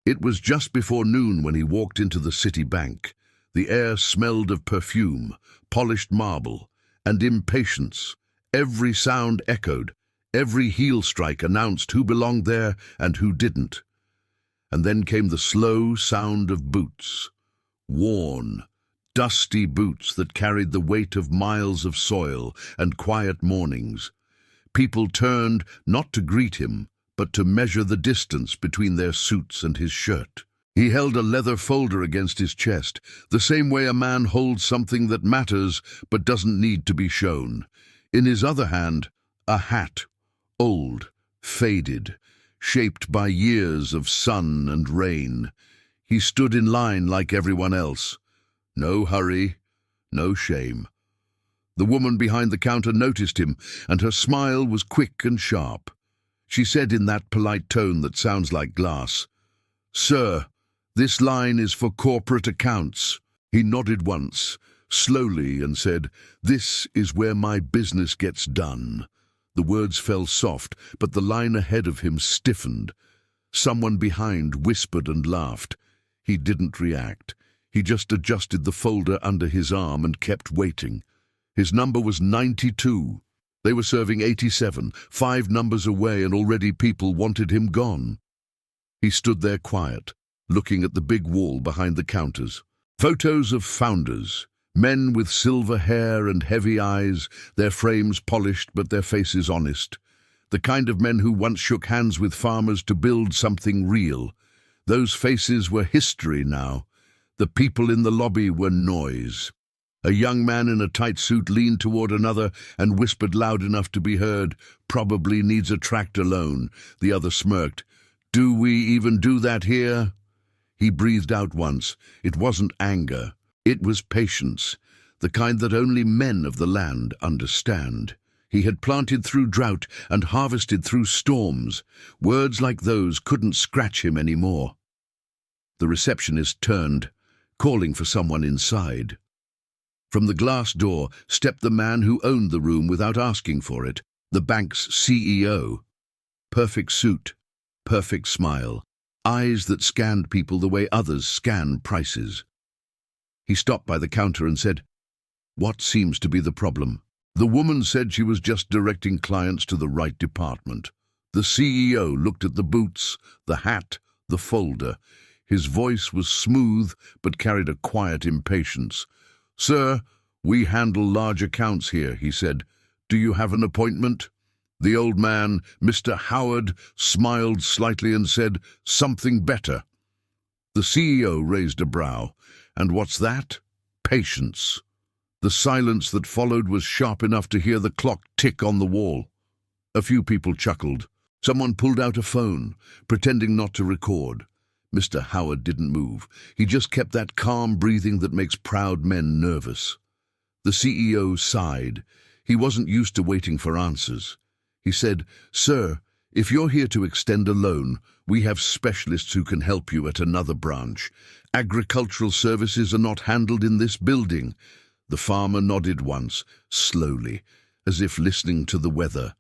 It was just before noon when he walked into the city bank. The air smelled of perfume, polished marble, and impatience. Every sound echoed. Every heel strike announced who belonged there and who didn't. And then came the slow sound of boots. Worn, dusty boots that carried the weight of miles of soil and quiet mornings. People turned not to greet him, but to measure the distance between their suits and his shirt. He held a leather folder against his chest, the same way a man holds something that matters but doesn't need to be shown. In his other hand, a hat, old, faded, shaped by years of sun and rain. He stood in line like everyone else. No hurry, no shame. The woman behind the counter noticed him, and her smile was quick and sharp. She said in that polite tone that sounds like glass, "Sir, this line is for corporate accounts." He nodded once, slowly, and said, "This is where my business gets done." The words fell soft, but the line ahead of him stiffened. Someone behind whispered and laughed. He didn't react. He just adjusted the folder under his arm and kept waiting. His number was 92. They were serving 87, 5 numbers away, and already people wanted him gone. He stood there quiet, looking at the big wall behind the counters. Photos of founders, men with silver hair and heavy eyes, their frames polished but their faces honest. The kind of men who once shook hands with farmers to build something real. Those faces were history now. The people in the lobby were noise. A young man in a tight suit leaned toward another and whispered loud enough to be heard, "Probably needs a tractor loan." The other smirked. "Do we even do that here?" He breathed out once. It wasn't anger. It was patience, the kind that only men of the land understand. He had planted through drought and harvested through storms. Words like those couldn't scratch him anymore. The receptionist turned, calling for someone inside. From the glass door stepped the man who owned the room without asking for it, the bank's CEO. Perfect suit, perfect smile, eyes that scanned people the way others scan prices. He stopped by the counter and said, "What seems to be the problem?" The woman said she was just directing clients to the right department. The CEO looked at the boots, the hat, the folder. His voice was smooth but carried a quiet impatience. "Sir, we handle large accounts here," he said. "Do you have an appointment?" The old man, Mr. Howard, smiled slightly and said, "Something better." The CEO raised a brow. "And what's that?" "Patience." The silence that followed was sharp enough to hear the clock tick on the wall. A few people chuckled. Someone pulled out a phone, pretending not to record. Mr. Howard didn't move. He just kept that calm breathing that makes proud men nervous. The CEO sighed. He wasn't used to waiting for answers. He said, "Sir, if you're here to extend a loan, we have specialists who can help you at another branch. Agricultural services are not handled in this building." The farmer nodded once, slowly, as if listening to the weather.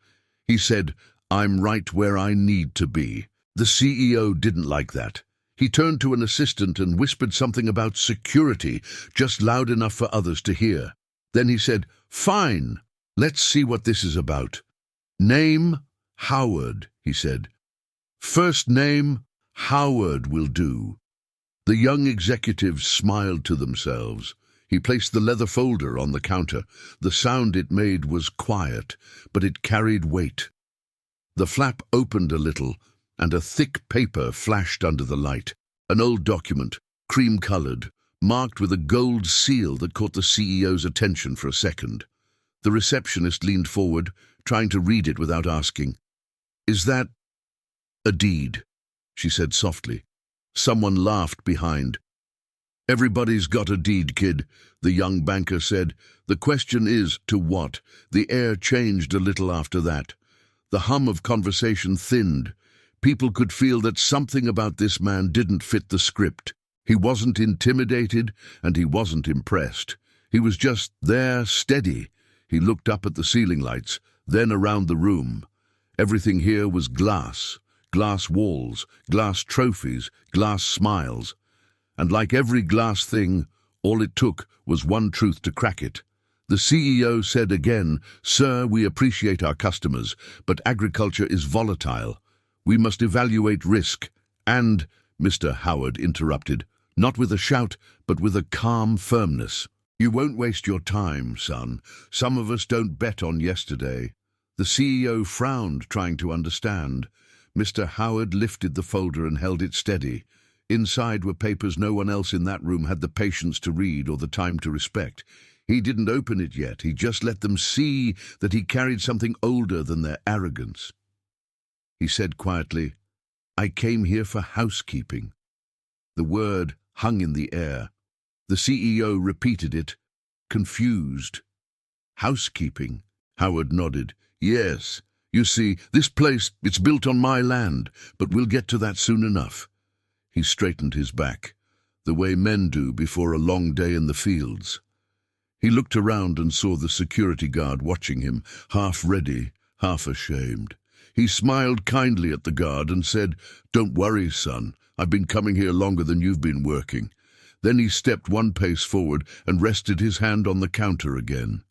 He said, "I'm right where I need to be." The CEO didn't like that. He turned to an assistant and whispered something about security, just loud enough for others to hear. Then he said, "Fine, let's see what this is about." "Name, Howard," he said. "First name, Howard will do." The young executives smiled to themselves. He placed the leather folder on the counter. The sound it made was quiet, but it carried weight. The flap opened a little, and a thick paper flashed under the light. An old document, cream-colored, marked with a gold seal that caught the CEO's attention for a second. The receptionist leaned forward, trying to read it without asking. "Is that a deed?" she said softly. Someone laughed behind. "Everybody's got a deed, kid," the young banker said. "The question is, to what?" The air changed a little after that. The hum of conversation thinned. People could feel that something about this man didn't fit the script. He wasn't intimidated, and he wasn't impressed. He was just there, steady. He looked up at the ceiling lights, then around the room. Everything here was glass, glass walls, glass trophies, glass smiles. And like every glass thing, all it took was one truth to crack it. The CEO said again, "Sir, we appreciate our customers, but agriculture is volatile. We must evaluate risk." And, Mr. Howard interrupted, not with a shout, but with a calm firmness. "You won't waste your time, son. Some of us don't bet on yesterday." The CEO frowned, trying to understand. Mr. Howard lifted the folder and held it steady. Inside were papers no one else in that room had the patience to read or the time to respect. He didn't open it yet. He just let them see that he carried something older than their arrogance. He said quietly, "I came here for housekeeping." The word hung in the air. The CEO repeated it, confused. "Housekeeping?" Howard nodded. "Yes. You see, this place, it's built on my land, but we'll get to that soon enough." He straightened his back, the way men do before a long day in the fields. He looked around and saw the security guard watching him, half ready, half ashamed. He smiled kindly at the guard and said, "Don't worry, son. I've been coming here longer than you've been working." Then he stepped one pace forward and rested his hand on the counter again.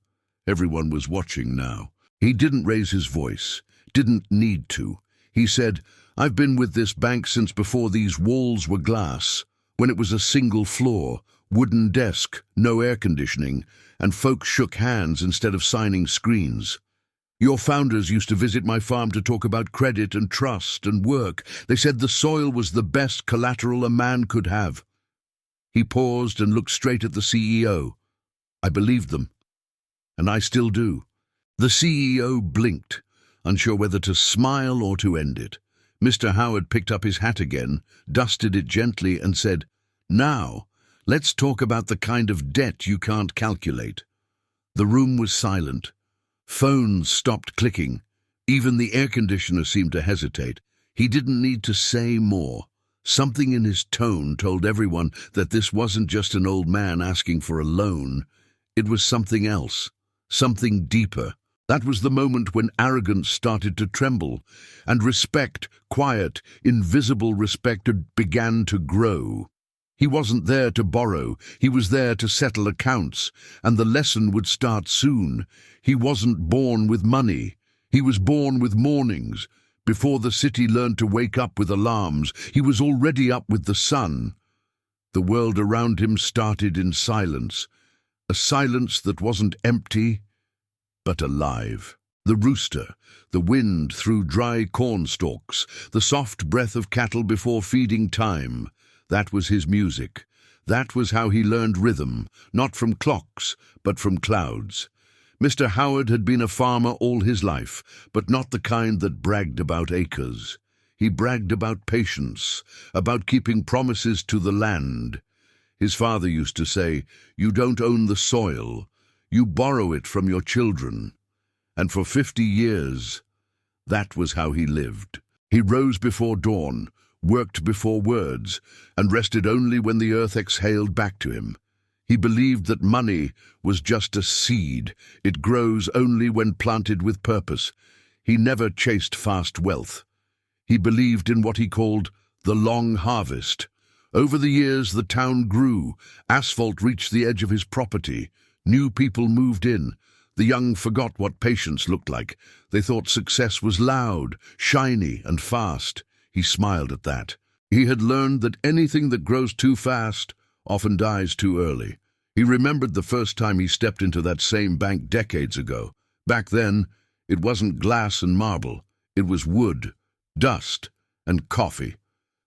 Everyone was watching now. He didn't raise his voice, didn't need to. He said, "I've been with this bank since before these walls were glass, when it was a single floor, wooden desk, no air conditioning, and folks shook hands instead of signing screens. Your founders used to visit my farm to talk about credit and trust and work. They said the soil was the best collateral a man could have." He paused and looked straight at the CEO. "I believed them, and I still do." The CEO blinked, unsure whether to smile or to end it. Mr. Howard picked up his hat again, dusted it gently, and said, "Now, let's talk about the kind of debt you can't calculate." The room was silent. Phones stopped clicking. Even the air conditioner seemed to hesitate. He didn't need to say more. Something in his tone told everyone that this wasn't just an old man asking for a loan. It was something else, something deeper. That was the moment when arrogance started to tremble, and respect, quiet, invisible respect, began to grow. He wasn't there to borrow, he was there to settle accounts, and the lesson would start soon. He wasn't born with money, he was born with mornings. Before the city learned to wake up with alarms, he was already up with the sun. The world around him started in silence, a silence that wasn't empty, but alive. The rooster, the wind through dry corn stalks, the soft breath of cattle before feeding time. That was his music. That was how he learned rhythm, not from clocks, but from clouds. Mr. Howard had been a farmer all his life, but not the kind that bragged about acres. He bragged about patience, about keeping promises to the land. His father used to say, "You don't own the soil, you borrow it from your children." And for 50 years, that was how he lived. He rose before dawn, worked before words, and rested only when the earth exhaled back to him. He believed that money was just a seed. It grows only when planted with purpose. He never chased fast wealth. He believed in what he called the long harvest. Over the years, the town grew. Asphalt reached the edge of his property. New people moved in. The young forgot what patience looked like. They thought success was loud, shiny, and fast. He smiled at that. He had learned that anything that grows too fast often dies too early. He remembered the first time he stepped into that same bank decades ago. Back then, it wasn't glass and marble. It was wood, dust, and coffee.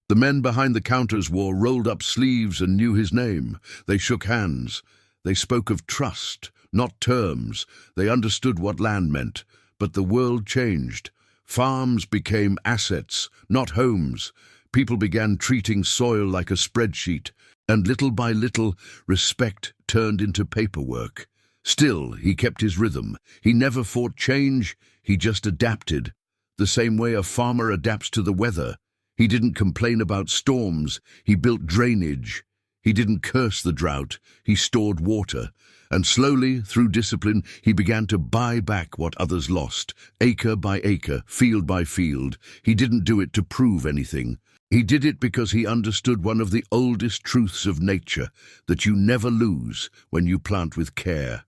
The men behind the counters wore rolled-up sleeves and knew his name. They shook hands. They spoke of trust, not terms. They understood what land meant. But the world changed. Farms became assets, not homes. People began treating soil like a spreadsheet, and little by little, respect turned into paperwork. Still, he kept his rhythm. He never fought change, he just adapted. The same way a farmer adapts to the weather. He didn't complain about storms, he built drainage. He didn't curse the drought, he stored water, and slowly, through discipline, he began to buy back what others lost, acre by acre, field by field. He didn't do it to prove anything. He did it because he understood one of the oldest truths of nature, that you never lose when you plant with care.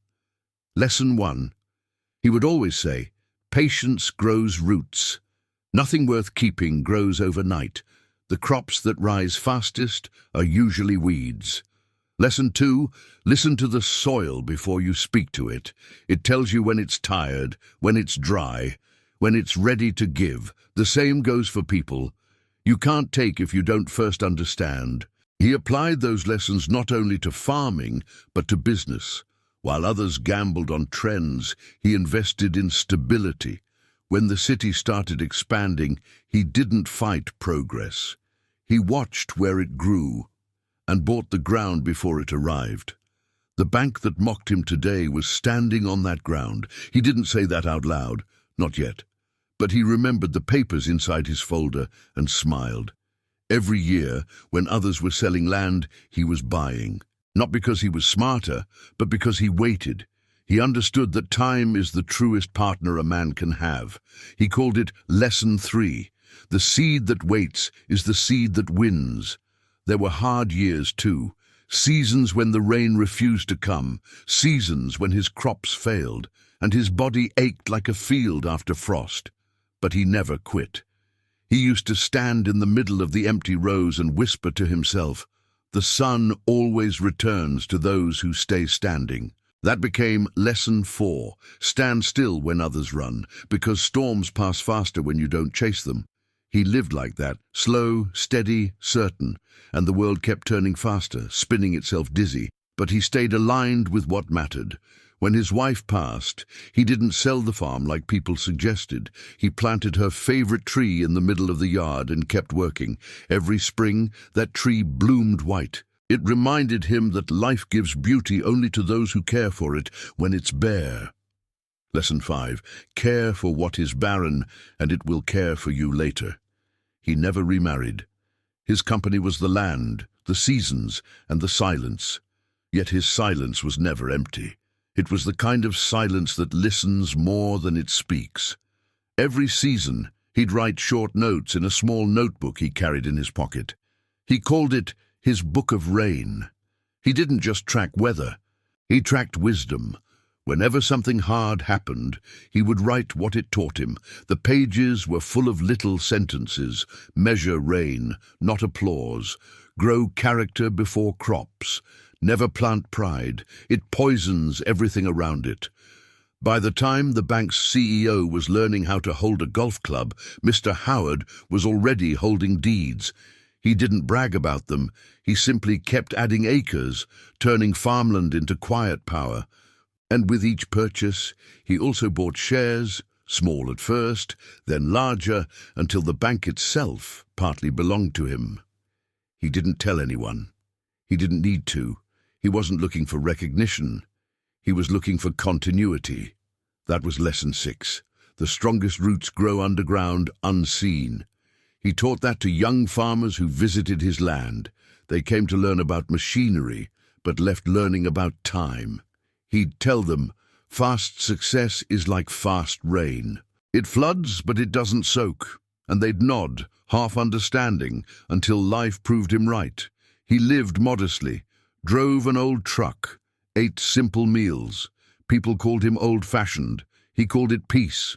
Lesson 1. He would always say, patience grows roots. Nothing worth keeping grows overnight. The crops that rise fastest are usually weeds. Lesson 2, listen to the soil before you speak to it. It tells you when it's tired, when it's dry, when it's ready to give. The same goes for people. You can't take if you don't first understand. He applied those lessons not only to farming, but to business. While others gambled on trends, he invested in stability. When the city started expanding, he didn't fight progress. He watched where it grew and bought the ground before it arrived. The bank that mocked him today was standing on that ground. He didn't say that out loud, not yet. But he remembered the papers inside his folder and smiled. Every year, when others were selling land, he was buying. Not because he was smarter, but because he waited. He understood that time is the truest partner a man can have. He called it Lesson 3. The seed that waits is the seed that wins. There were hard years too. Seasons when the rain refused to come. Seasons when his crops failed, and his body ached like a field after frost. But he never quit. He used to stand in the middle of the empty rows and whisper to himself, "The sun always returns to those who stay standing." That became Lesson 4. Stand still when others run, because storms pass faster when you don't chase them. He lived like that, slow, steady, certain, and the world kept turning faster, spinning itself dizzy. But he stayed aligned with what mattered. When his wife passed, he didn't sell the farm like people suggested. He planted her favorite tree in the middle of the yard and kept working. Every spring, that tree bloomed white. It reminded him that life gives beauty only to those who care for it when it's bare. Lesson 5. Care for what is barren, and it will care for you later. He never remarried. His company was the land, the seasons, and the silence. Yet his silence was never empty. It was the kind of silence that listens more than it speaks. Every season, he'd write short notes in a small notebook he carried in his pocket. He called it his Book of Rain. He didn't just track weather. He tracked wisdom. Whenever something hard happened, he would write what it taught him. The pages were full of little sentences. Measure rain, not applause. Grow character before crops. Never plant pride. It poisons everything around it. By the time the bank's CEO was learning how to hold a golf club, Mr. Howard was already holding deeds. He didn't brag about them. He simply kept adding acres, turning farmland into quiet power. And with each purchase, he also bought shares, small at first, then larger, until the bank itself partly belonged to him. He didn't tell anyone. He didn't need to. He wasn't looking for recognition. He was looking for continuity. That was Lesson 6. The strongest roots grow underground, unseen. He taught that to young farmers who visited his land. They came to learn about machinery, but left learning about time. He'd tell them, fast success is like fast rain. It floods, but it doesn't soak. And they'd nod, half understanding, until life proved him right. He lived modestly, drove an old truck, ate simple meals. People called him old-fashioned. He called it peace.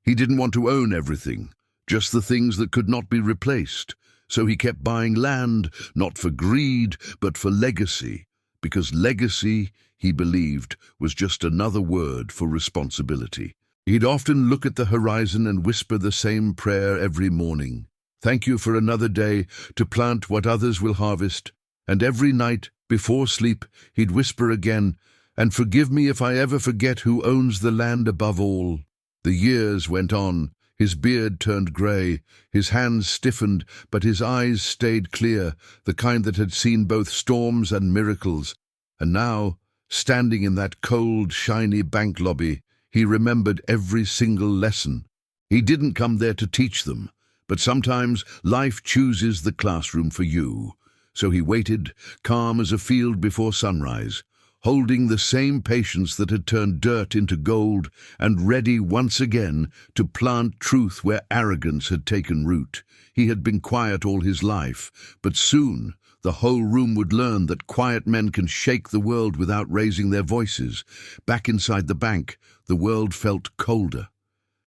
He didn't want to own everything, just the things that could not be replaced. So he kept buying land, not for greed, but for legacy. Because legacy, he believed, was just another word for responsibility. He'd often look at the horizon and whisper the same prayer every morning. Thank you for another day to plant what others will harvest. And every night, before sleep, he'd whisper again, and forgive me if I ever forget who owns the land above all. The years went on. His beard turned grey, his hands stiffened, but his eyes stayed clear, the kind that had seen both storms and miracles. And now, standing in that cold, shiny bank lobby, he remembered every single lesson. He didn't come there to teach them, but sometimes life chooses the classroom for you. So he waited, calm as a field before sunrise, holding the same patience that had turned dirt into gold and ready once again to plant truth where arrogance had taken root. He had been quiet all his life, but soon the whole room would learn that quiet men can shake the world without raising their voices. Back inside the bank, the world felt colder.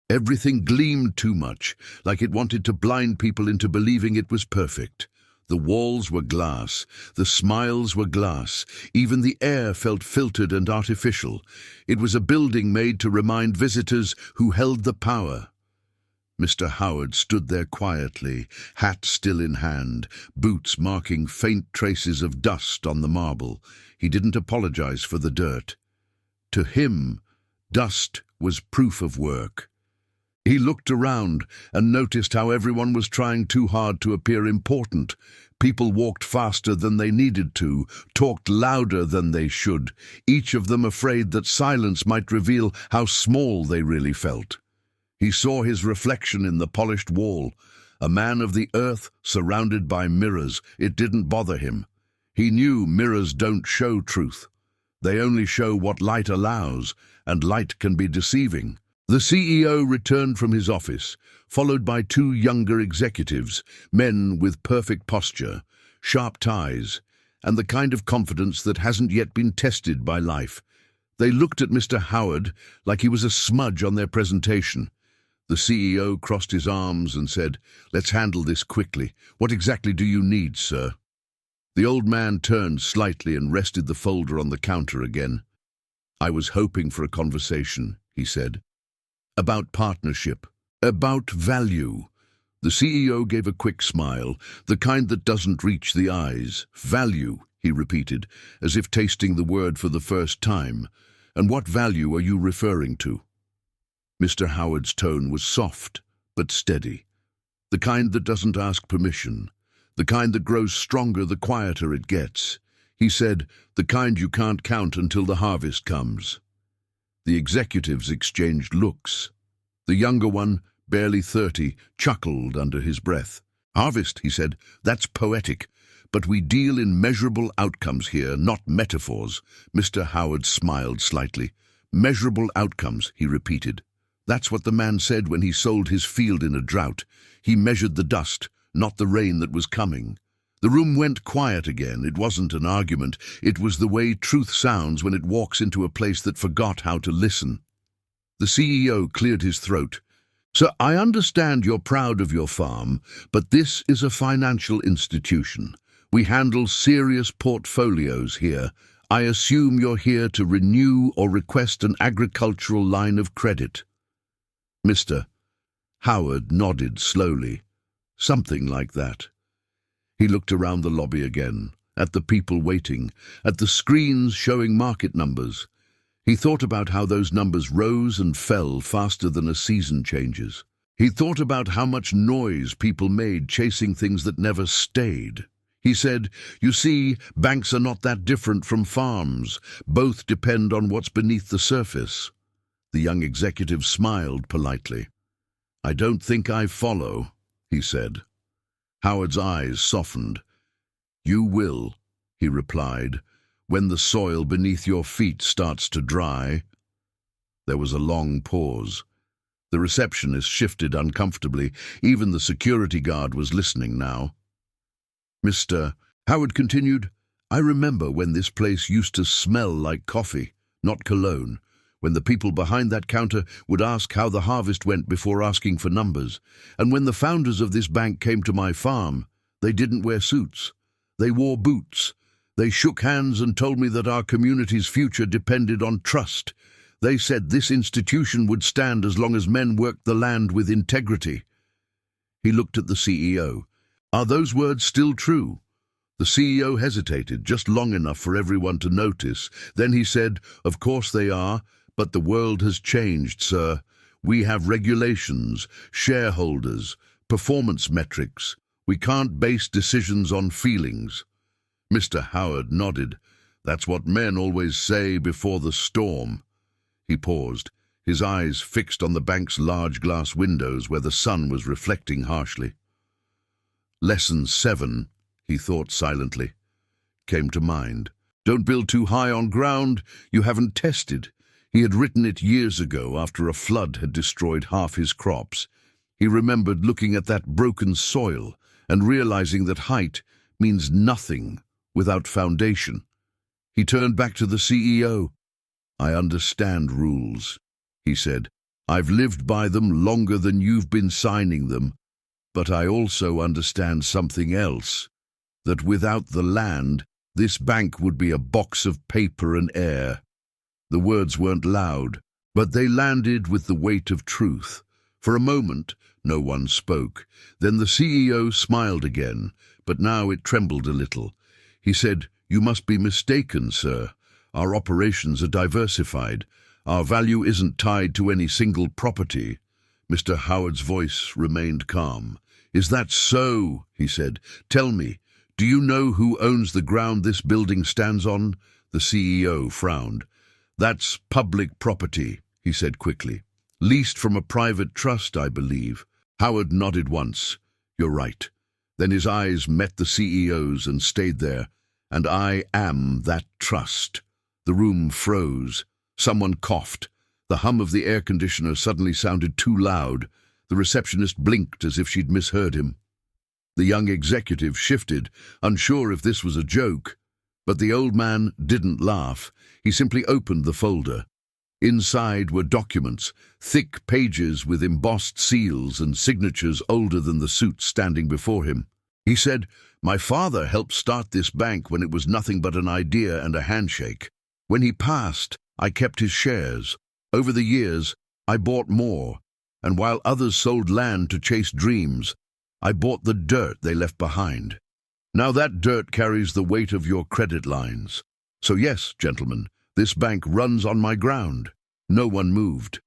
Everything gleamed too much, like it wanted to blind people into believing it was perfect. The walls were glass, the smiles were glass, even the air felt filtered and artificial. It was a building made to remind visitors who held the power. Mr. Howard stood there quietly, hat still in hand, boots marking faint traces of dust on the marble. He didn't apologize for the dirt. To him, dust was proof of work. He looked around and noticed how everyone was trying too hard to appear important. People walked faster than they needed to, talked louder than they should, each of them afraid that silence might reveal how small they really felt. He saw his reflection in the polished wall, a man of the earth surrounded by mirrors. It didn't bother him. He knew mirrors don't show truth. They only show what light allows, and light can be deceiving. The CEO returned from his office, followed by two younger executives, men with perfect posture, sharp ties, and the kind of confidence that hasn't yet been tested by life. They looked at Mr. Howard like he was a smudge on their presentation. The CEO crossed his arms and said, "Let's handle this quickly. What exactly do you need, sir?" The old man turned slightly and rested the folder on the counter again. "I was hoping for a conversation," he said. "About partnership, about value." The CEO gave a quick smile, the kind that doesn't reach the eyes. "Value," he repeated, as if tasting the word for the first time. "And what value are you referring to?" Mr. Howard's tone was soft, but steady. The kind that doesn't ask permission. The kind that grows stronger the quieter it gets. He said, "The kind you can't count until the harvest comes." The executives exchanged looks. The younger one, barely 30, chuckled under his breath. "Harvest," he said, "that's poetic. But we deal in measurable outcomes here, not metaphors." Mr. Howard smiled slightly. "Measurable outcomes," he repeated. "That's what the man said when he sold his field in a drought. He measured the dust, not the rain that was coming." The room went quiet again. It wasn't an argument. It was the way truth sounds when it walks into a place that forgot how to listen. The CEO cleared his throat. "So I understand you're proud of your farm, but this is a financial institution. We handle serious portfolios here. I assume you're here to renew or request an agricultural line of credit." Mr. Howard nodded slowly. "Something like that." He looked around the lobby again, at the people waiting, at the screens showing market numbers. He thought about how those numbers rose and fell faster than a season changes. He thought about how much noise people made chasing things that never stayed. He said, "You see, banks are not that different from farms. Both depend on what's beneath the surface." The young executive smiled politely. "I don't think I follow," he said. Howard's eyes softened. "You will," he replied, "when the soil beneath your feet starts to dry." There was a long pause. The receptionist shifted uncomfortably. Even the security guard was listening now. "Mr. Howard continued, I remember when this place used to smell like coffee, not cologne, when the people behind that counter would ask how the harvest went before asking for numbers. And when the founders of this bank came to my farm, they didn't wear suits. They wore boots. They shook hands and told me that our community's future depended on trust. They said this institution would stand as long as men worked the land with integrity." He looked at the CEO. "Are those words still true?" The CEO hesitated, just long enough for everyone to notice. Then he said, "Of course they are. But the world has changed, sir. We have regulations, shareholders, performance metrics. We can't base decisions on feelings." Mr. Howard nodded. "That's what men always say before the storm." He paused, his eyes fixed on the bank's large glass windows where the sun was reflecting harshly. "Lesson 7, he thought silently, came to mind. Don't build too high on ground you haven't tested. He had written it years ago after a flood had destroyed half his crops. He remembered looking at that broken soil and realizing that height means nothing without foundation. He turned back to the CEO. I understand rules, he said. I've lived by them longer than you've been signing them, but I also understand something else, that without the land, this bank would be a box of paper and air. The words weren't loud, but they landed with the weight of truth. For a moment, no one spoke. Then the CEO smiled again, but now it trembled a little. He said, "You must be mistaken, sir. Our operations are diversified. Our value isn't tied to any single property." Mr. Howard's voice remained calm. "Is that so?" he said. "Tell me, do you know who owns the ground this building stands on?" The CEO frowned. "That's public property," he said quickly. "Leased from a private trust, I believe." Howard nodded once. "You're right." Then his eyes met the CEO's and stayed there. "And I am that trust." The room froze. Someone coughed. The hum of the air conditioner suddenly sounded too loud. The receptionist blinked as if she'd misheard him. The young executive shifted, unsure if this was a joke. But the old man didn't laugh. He simply opened the folder. Inside were documents, thick pages with embossed seals and signatures older than the suits standing before him. He said, "My father helped start this bank when it was nothing but an idea and a handshake. When he passed, I kept his shares. Over the years, I bought more. And while others sold land to chase dreams, I bought the dirt they left behind. Now that dirt carries the weight of your credit lines. So yes, gentlemen, this bank runs on my ground." No one moved.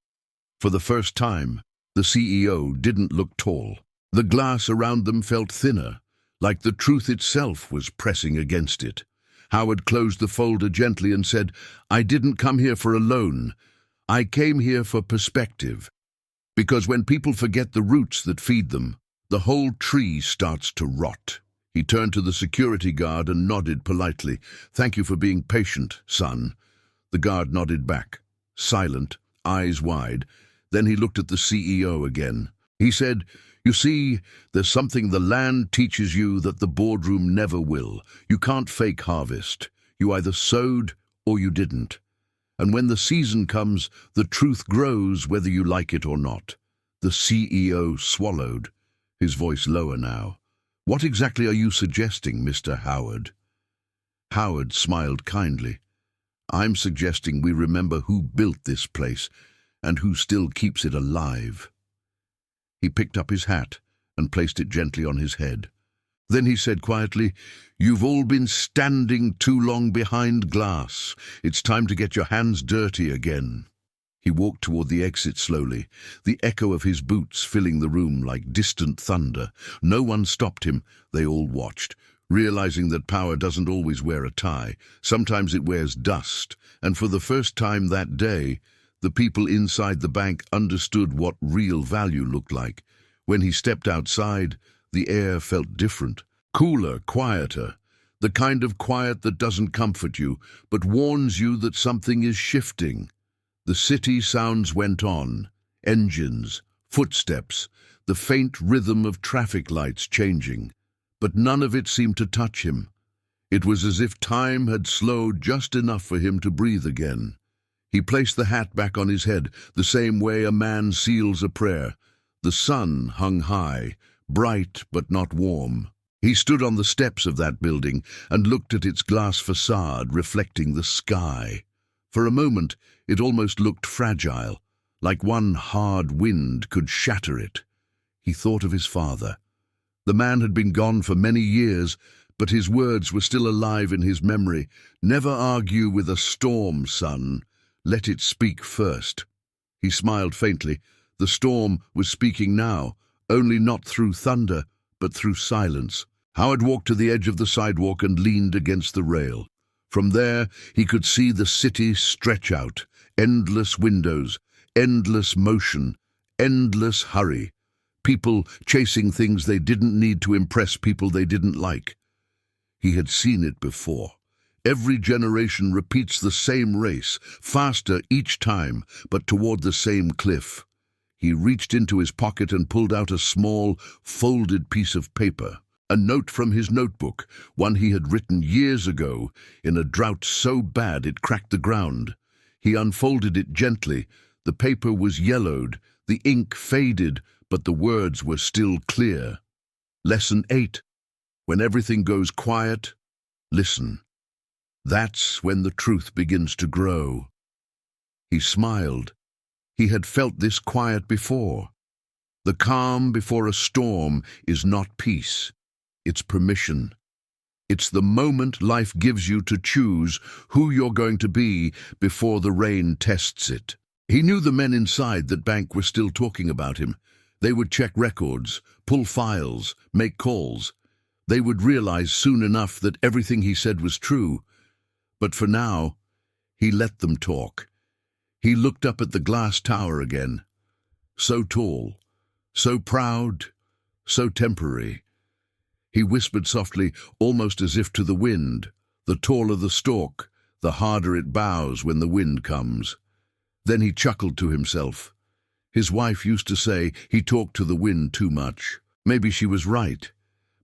For the first time, the CEO didn't look tall. The glass around them felt thinner, like the truth itself was pressing against it. Howard closed the folder gently and said, "I didn't come here for a loan. I came here for perspective. Because when people forget the roots that feed them, the whole tree starts to rot." He turned to the security guard and nodded politely. "Thank you for being patient, son." The guard nodded back, silent, eyes wide. Then he looked at the CEO again. He said, "You see, there's something the land teaches you that the boardroom never will. You can't fake harvest. You either sowed or you didn't. And when the season comes, the truth grows whether you like it or not." The CEO swallowed, his voice lower now. "What exactly are you suggesting, Mr. Howard?" Howard smiled kindly. "I'm suggesting we remember who built this place and who still keeps it alive." He picked up his hat and placed it gently on his head. Then he said quietly, "You've all been standing too long behind glass. It's time to get your hands dirty again." He walked toward the exit slowly, the echo of his boots filling the room like distant thunder. No one stopped him. They all watched, realizing that power doesn't always wear a tie. Sometimes it wears dust. And for the first time that day, the people inside the bank understood what real value looked like. When he stepped outside, the air felt different, cooler, quieter, the kind of quiet that doesn't comfort you, but warns you that something is shifting. The city sounds went on, engines, footsteps, the faint rhythm of traffic lights changing, but none of it seemed to touch him. It was as if time had slowed just enough for him to breathe again. He placed the hat back on his head, the same way a man seals a prayer. The sun hung high, bright but not warm. He stood on the steps of that building and looked at its glass facade reflecting the sky. For a moment, it almost looked fragile, like one hard wind could shatter it. He thought of his father. The man had been gone for many years, but his words were still alive in his memory. "Never argue with a storm, son. Let it speak first." He smiled faintly. The storm was speaking now, only not through thunder, but through silence. Howard walked to the edge of the sidewalk and leaned against the rail. From there, he could see the city stretch out, endless windows, endless motion, endless hurry. People chasing things they didn't need to impress people they didn't like. He had seen it before. Every generation repeats the same race, faster each time, but toward the same cliff. He reached into his pocket and pulled out a small, folded piece of paper. A note from his notebook, one he had written years ago, in a drought so bad it cracked the ground. He unfolded it gently. The paper was yellowed, the ink faded, but the words were still clear. Lesson 8. When everything goes quiet, listen. That's when the truth begins to grow. He smiled. He had felt this quiet before. The calm before a storm is not peace. It's permission. It's the moment life gives you to choose who you're going to be before the rain tests it. He knew the men inside that bank were still talking about him. They would check records, pull files, make calls. They would realize soon enough that everything he said was true. But for now, he let them talk. He looked up at the glass tower again. So tall, so proud, so temporary. He whispered softly, almost as if to the wind. The taller the stalk, the harder it bows when the wind comes. Then he chuckled to himself. His wife used to say he talked to the wind too much. Maybe she was right,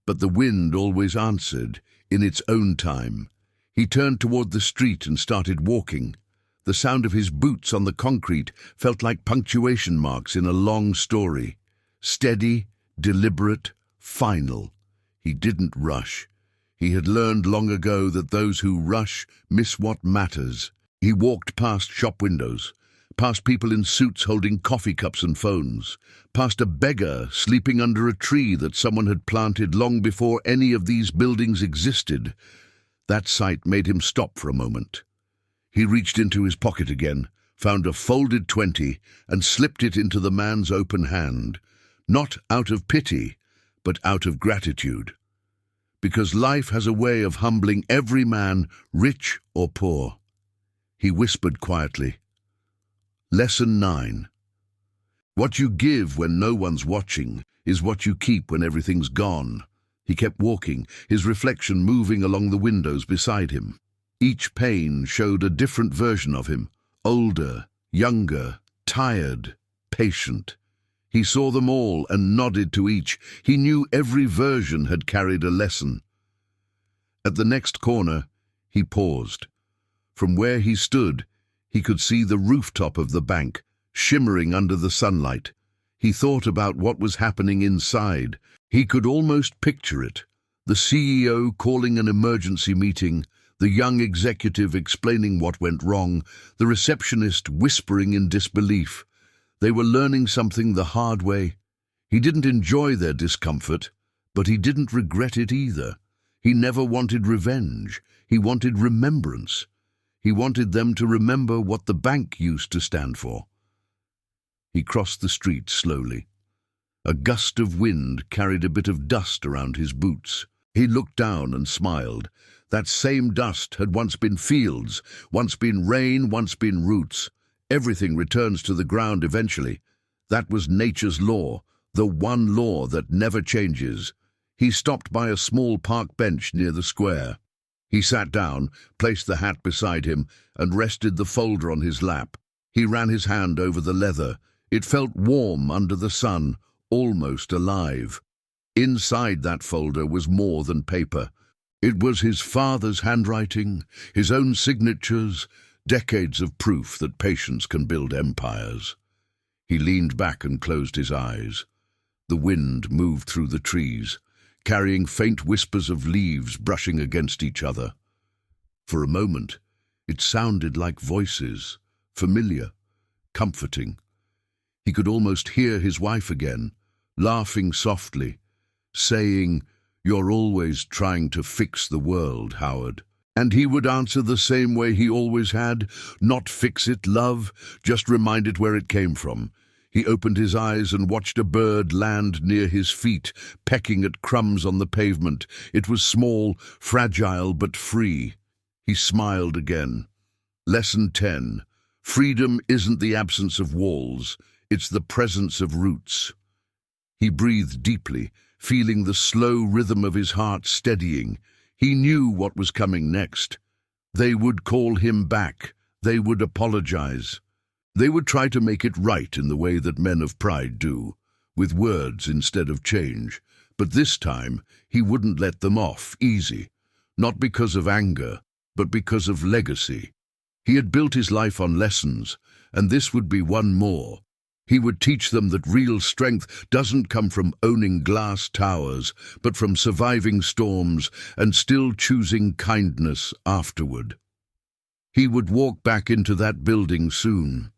but the wind always answered, in its own time. He turned toward the street and started walking. The sound of his boots on the concrete felt like punctuation marks in a long story. Steady, deliberate, final. He didn't rush. He had learned long ago that those who rush miss what matters. He walked past shop windows, past people in suits holding coffee cups and phones, past a beggar sleeping under a tree that someone had planted long before any of these buildings existed. That sight made him stop for a moment. He reached into his pocket again, found a folded 20, and slipped it into the man's open hand, not out of pity, but out of gratitude. Because life has a way of humbling every man, rich or poor. He whispered quietly, Lesson 9. What you give when no one's watching is what you keep when everything's gone. He kept walking, his reflection moving along the windows beside him. Each pane showed a different version of him, older, younger, tired, patient. He saw them all and nodded to each. He knew every version had carried a lesson. At the next corner, he paused. From where he stood, he could see the rooftop of the bank, shimmering under the sunlight. He thought about what was happening inside. He could almost picture it. The CEO calling an emergency meeting, the young executive explaining what went wrong, the receptionist whispering in disbelief. They were learning something the hard way. He didn't enjoy their discomfort, but he didn't regret it either. He never wanted revenge. He wanted remembrance. He wanted them to remember what the bank used to stand for. He crossed the street slowly. A gust of wind carried a bit of dust around his boots. He looked down and smiled. That same dust had once been fields, once been rain, once been roots. Everything returns to the ground eventually. That was nature's law, the one law that never changes. He stopped by a small park bench near the square. He sat down, placed the hat beside him, and rested the folder on his lap. He ran his hand over the leather. It felt warm under the sun, almost alive. Inside that folder was more than paper. It was his father's handwriting, his own signatures, decades of proof that patience can build empires. He leaned back and closed his eyes. The wind moved through the trees, carrying faint whispers of leaves brushing against each other. For a moment, it sounded like voices, familiar, comforting. He could almost hear his wife again, laughing softly, saying, "You're always trying to fix the world, Howard." And he would answer the same way he always had, "Not fix it, love, just remind it where it came from." He opened his eyes and watched a bird land near his feet, pecking at crumbs on the pavement. It was small, fragile, but free. He smiled again. Lesson 10. Freedom isn't the absence of walls, it's the presence of roots. He breathed deeply, feeling the slow rhythm of his heart steadying. He knew what was coming next. They would call him back. They would apologize. They would try to make it right in the way that men of pride do, with words instead of change. But this time, he wouldn't let them off easy, not because of anger, but because of legacy. He had built his life on lessons, and this would be one more. He would teach them that real strength doesn't come from owning glass towers, but from surviving storms and still choosing kindness afterward. He would walk back into that building soon.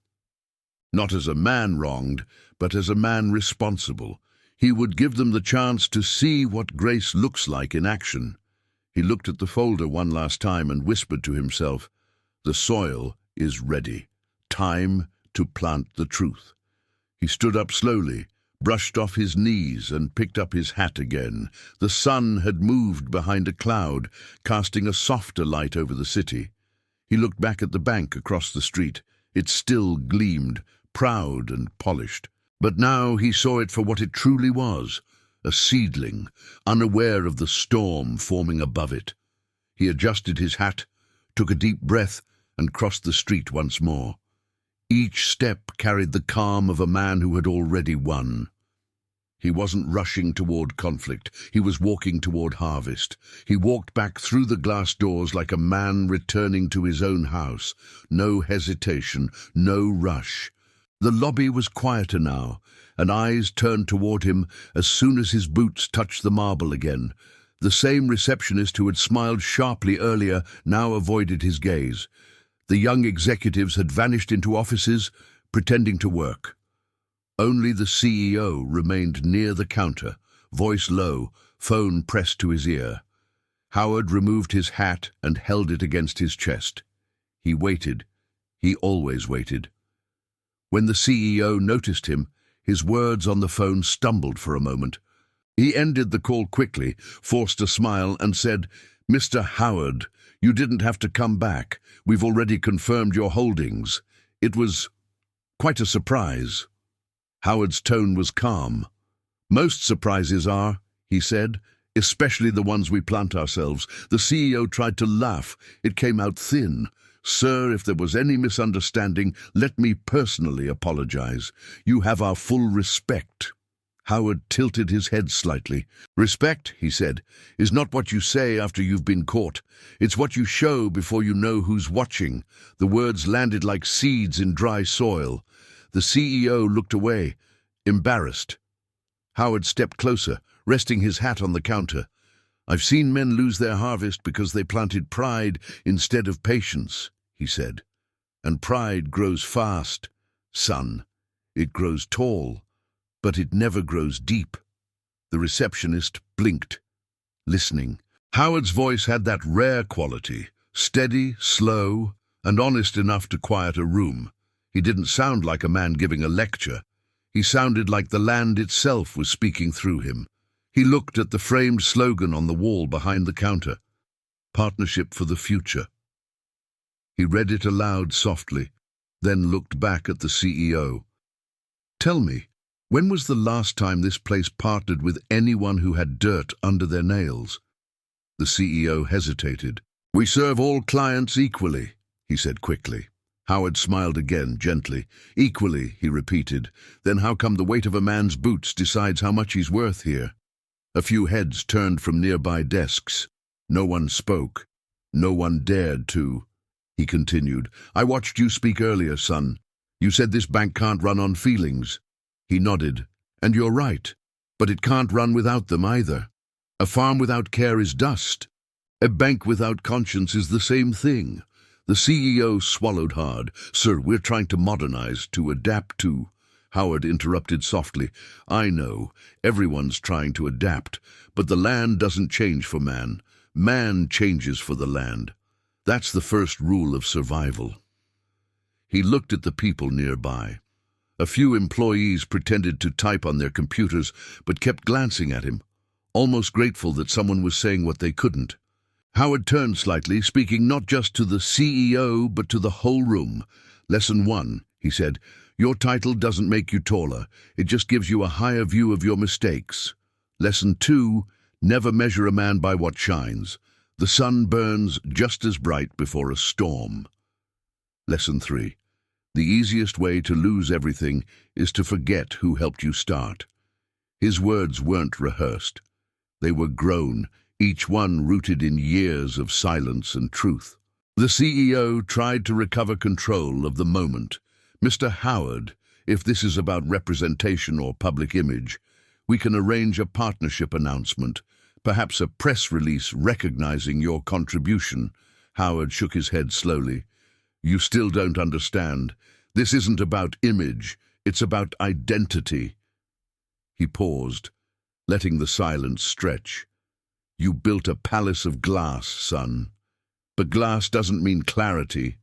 Not as a man wronged, but as a man responsible. He would give them the chance to see what grace looks like in action. He looked at the folder one last time and whispered to himself, "The soil is ready. Time to plant the truth." He stood up slowly, brushed off his knees and picked up his hat again. The sun had moved behind a cloud, casting a softer light over the city. He looked back at the bank across the street. It still gleamed, proud and polished. But now he saw it for what it truly was, a seedling, unaware of the storm forming above it. He adjusted his hat, took a deep breath, and crossed the street once more. Each step carried the calm of a man who had already won. He wasn't rushing toward conflict. He was walking toward harvest. He walked back through the glass doors like a man returning to his own house. No hesitation, no rush. The lobby was quieter now, and eyes turned toward him as soon as his boots touched the marble again. The same receptionist who had smiled sharply earlier now avoided his gaze. The young executives had vanished into offices, pretending to work. Only the CEO remained near the counter, voice low, phone pressed to his ear. Howard removed his hat and held it against his chest. He waited. He always waited. When the CEO noticed him, his words on the phone stumbled for a moment. He ended the call quickly, forced a smile, and said, "Mr. Howard, you didn't have to come back. We've already confirmed your holdings. It was quite a surprise." Howard's tone was calm. "Most surprises are," he said, "especially the ones we plant ourselves." The CEO tried to laugh. It came out thin. "Sir, if there was any misunderstanding, let me personally apologize. You have our full respect." Howard tilted his head slightly. "Respect," he said, "is not what you say after you've been caught. It's what you show before you know who's watching." The words landed like seeds in dry soil. The CEO looked away, embarrassed. Howard stepped closer, resting his hat on the counter. "I've seen men lose their harvest because they planted pride instead of patience," he said. "And pride grows fast, son. It grows tall, but it never grows deep." The receptionist blinked, listening. Howard's voice had that rare quality, steady, slow, and honest enough to quiet a room. He didn't sound like a man giving a lecture. He sounded like the land itself was speaking through him. He looked at the framed slogan on the wall behind the counter, "Partnership for the Future." He read it aloud softly, then looked back at the CEO. "Tell me, when was the last time this place partnered with anyone who had dirt under their nails?" The CEO hesitated. "We serve all clients equally," he said quickly. Howard smiled again, gently. "Equally," he repeated. "Then how come the weight of a man's boots decides how much he's worth here?" A few heads turned from nearby desks. No one spoke. No one dared to. He continued, "I watched you speak earlier, son. You said this bank can't run on feelings." He nodded. "And you're right. But it can't run without them either. A farm without care is dust. A bank without conscience is the same thing." The CEO swallowed hard. "Sir, we're trying to modernize, to adapt to—" Howard interrupted softly. "I know, everyone's trying to adapt, but the land doesn't change for man. Man changes for the land. That's the first rule of survival." He looked at the people nearby. A few employees pretended to type on their computers, but kept glancing at him, almost grateful that someone was saying what they couldn't. Howard turned slightly, speaking not just to the CEO, but to the whole room. "Lesson 1, he said, "your title doesn't make you taller. It just gives you a higher view of your mistakes. Lesson 2, never measure a man by what shines. The sun burns just as bright before a storm. Lesson 3. The easiest way to lose everything is to forget who helped you start. His words weren't rehearsed. They were grown, each one rooted in years of silence and truth. The CEO tried to recover control of the moment. "Mr. Howard, if this is about representation or public image, we can arrange a partnership announcement, perhaps a press release recognizing your contribution." Howard shook his head slowly. "You still don't understand. This isn't about image, it's about identity." He paused, letting the silence stretch. "You built a palace of glass, son. But glass doesn't mean clarity.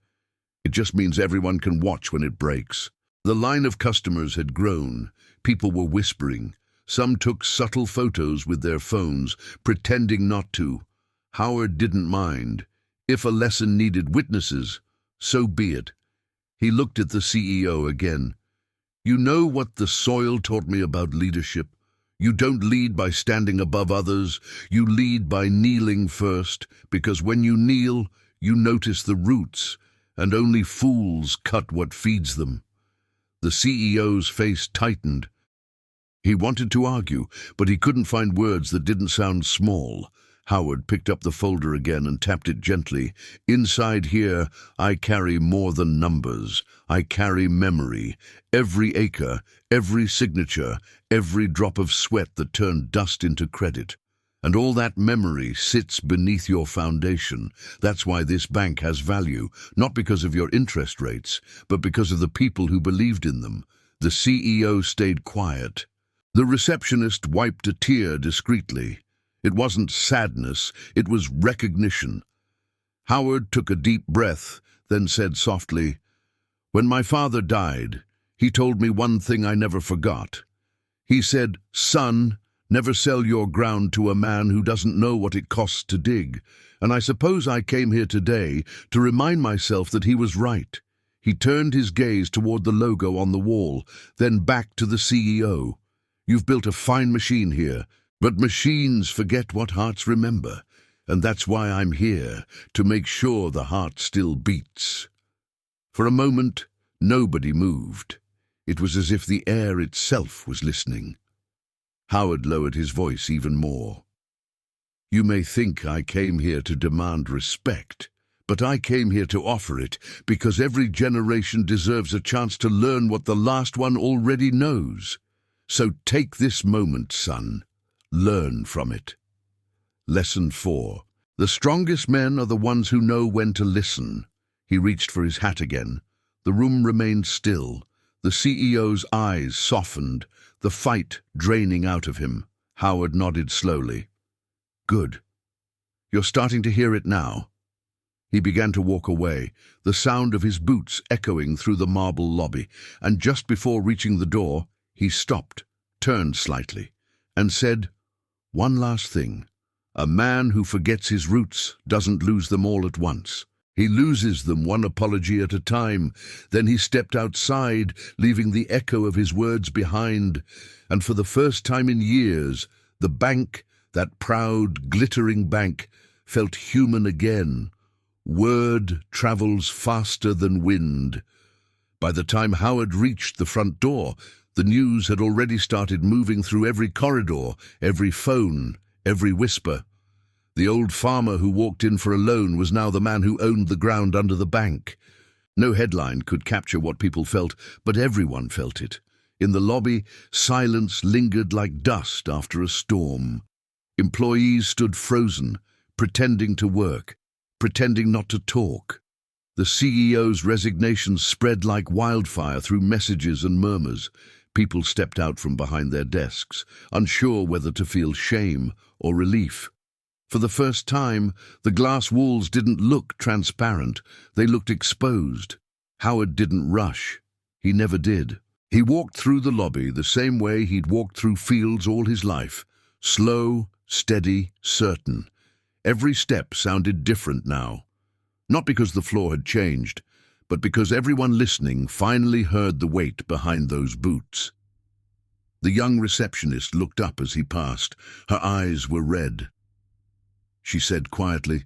It just means everyone can watch when it breaks." The line of customers had grown. People were whispering. Some took subtle photos with their phones, pretending not to. Howard didn't mind. If a lesson needed witnesses, so be it. He looked at the CEO again. "You know what the soil taught me about leadership? You don't lead by standing above others. You lead by kneeling first, because when you kneel, you notice the roots, and only fools cut what feeds them." The CEO's face tightened. He wanted to argue, but he couldn't find words that didn't sound small. Howard picked up the folder again and tapped it gently. "Inside here, I carry more than numbers. I carry memory. Every acre, every signature, every drop of sweat that turned dust into credit. And all that memory sits beneath your foundation. That's why this bank has value, not because of your interest rates, but because of the people who believed in them." The CEO stayed quiet. The receptionist wiped a tear discreetly. It wasn't sadness, it was recognition. Howard took a deep breath, then said softly, "When my father died, he told me one thing I never forgot. He said, 'Son, never sell your ground to a man who doesn't know what it costs to dig.' And I suppose I came here today to remind myself that he was right." He turned his gaze toward the logo on the wall, then back to the CEO. "You've built a fine machine here, but machines forget what hearts remember, and that's why I'm here, to make sure the heart still beats." For a moment, nobody moved. It was as if the air itself was listening. Howard lowered his voice even more. "You may think I came here to demand respect, but I came here to offer it because every generation deserves a chance to learn what the last one already knows. So take this moment, son. Learn from it." Lesson 4. The strongest men are the ones who know when to listen. He reached for his hat again. The room remained still. The CEO's eyes softened, the fight draining out of him. Howard nodded slowly. "Good. You're starting to hear it now." He began to walk away, the sound of his boots echoing through the marble lobby, and just before reaching the door, he stopped, turned slightly, and said, "One last thing. A man who forgets his roots doesn't lose them all at once. He loses them one apology at a time. Then he stepped outside, leaving the echo of his words behind. And for the first time in years, the bank, that proud, glittering bank, felt human again. Word travels faster than wind." By the time Howard reached the front door, the news had already started moving through every corridor, every phone, every whisper. The old farmer who walked in for a loan was now the man who owned the ground under the bank. No headline could capture what people felt, but everyone felt it. In the lobby, silence lingered like dust after a storm. Employees stood frozen, pretending to work, pretending not to talk. The CEO's resignation spread like wildfire through messages and murmurs. People stepped out from behind their desks, unsure whether to feel shame or relief. For the first time, the glass walls didn't look transparent. They looked exposed. Howard didn't rush. He never did. He walked through the lobby the same way he'd walked through fields all his life. Slow, steady, certain. Every step sounded different now. Not because the floor had changed, but because everyone listening finally heard the weight behind those boots. The young receptionist looked up as he passed. Her eyes were red. She said quietly,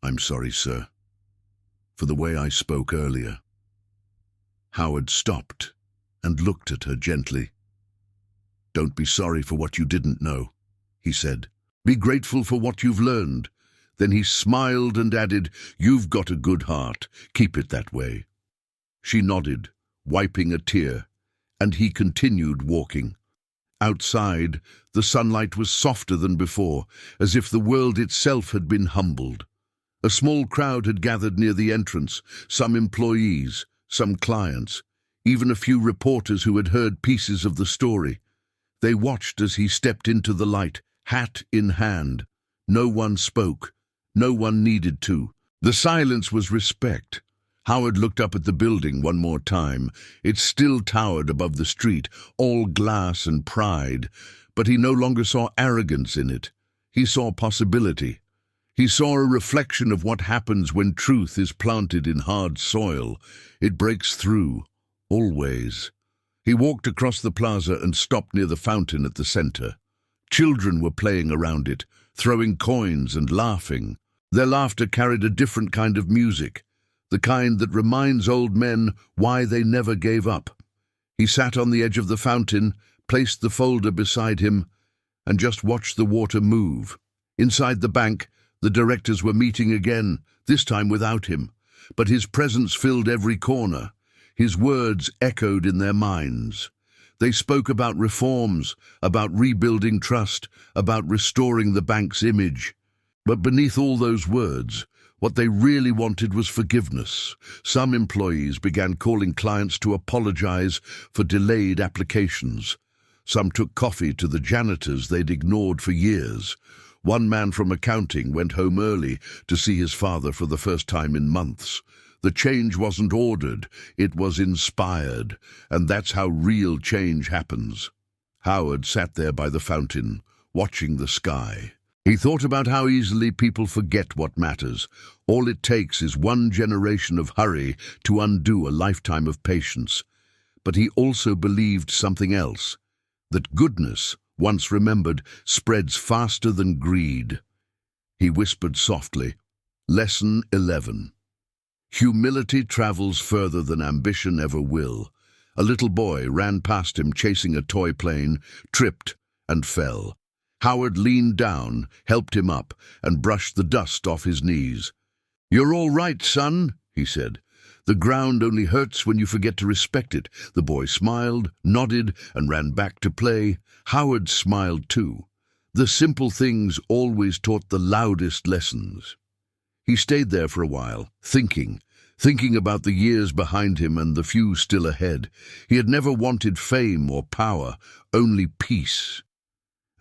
"I'm sorry, sir, for the way I spoke earlier." Howard stopped and looked at her gently. "Don't be sorry for what you didn't know," he said. "Be grateful for what you've learned." Then he smiled and added, "You've got a good heart. Keep it that way." She nodded, wiping a tear, and he continued walking. Outside, the sunlight was softer than before, as if the world itself had been humbled. A small crowd had gathered near the entrance, some employees, some clients, even a few reporters who had heard pieces of the story. They watched as he stepped into the light, hat in hand. No one spoke. No one needed to. The silence was respect. Howard looked up at the building one more time. It still towered above the street, all glass and pride, but he no longer saw arrogance in it. He saw possibility. He saw a reflection of what happens when truth is planted in hard soil. It breaks through, always. He walked across the plaza and stopped near the fountain at the center. Children were playing around it, throwing coins and laughing. Their laughter carried a different kind of music, the kind that reminds old men why they never gave up. He sat on the edge of the fountain, placed the folder beside him, and just watched the water move. Inside the bank, the directors were meeting again, this time without him, but his presence filled every corner. His words echoed in their minds. They spoke about reforms, about rebuilding trust, about restoring the bank's image. But beneath all those words, what they really wanted was forgiveness. Some employees began calling clients to apologize for delayed applications. Some took coffee to the janitors they'd ignored for years. One man from accounting went home early to see his father for the first time in months. The change wasn't ordered, it was inspired, and that's how real change happens. Howard sat there by the fountain, watching the sky. He thought about how easily people forget what matters. All it takes is one generation of hurry to undo a lifetime of patience. But he also believed something else, that goodness, once remembered, spreads faster than greed. He whispered softly, Lesson 11. Humility travels further than ambition ever will. A little boy ran past him chasing a toy plane, tripped, and fell. Howard leaned down, helped him up, and brushed the dust off his knees. "You're all right, son," he said. "The ground only hurts when you forget to respect it." The boy smiled, nodded, and ran back to play. Howard smiled too. The simple things always taught the loudest lessons. He stayed there for a while, thinking about the years behind him and the few still ahead. He had never wanted fame or power, only peace.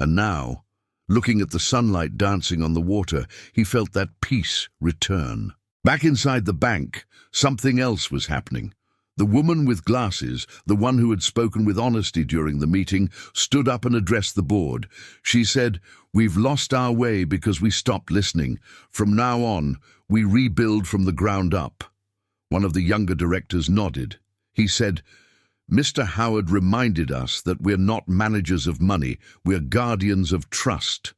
And now, looking at the sunlight dancing on the water, he felt that peace return. Back inside the bank, something else was happening. The woman with glasses, the one who had spoken with honesty during the meeting, stood up and addressed the board. She said, "We've lost our way because we stopped listening. From now on, we rebuild from the ground up." One of the younger directors nodded. He said, "Mr. Howard reminded us that we're not managers of money, we're guardians of trust."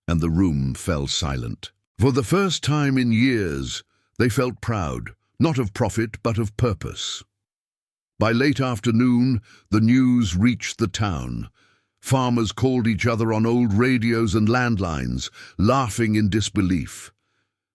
And the room fell silent. For the first time in years, they felt proud, not of profit but of purpose. By late afternoon, the news reached the town. Farmers called each other on old radios and landlines, laughing in disbelief.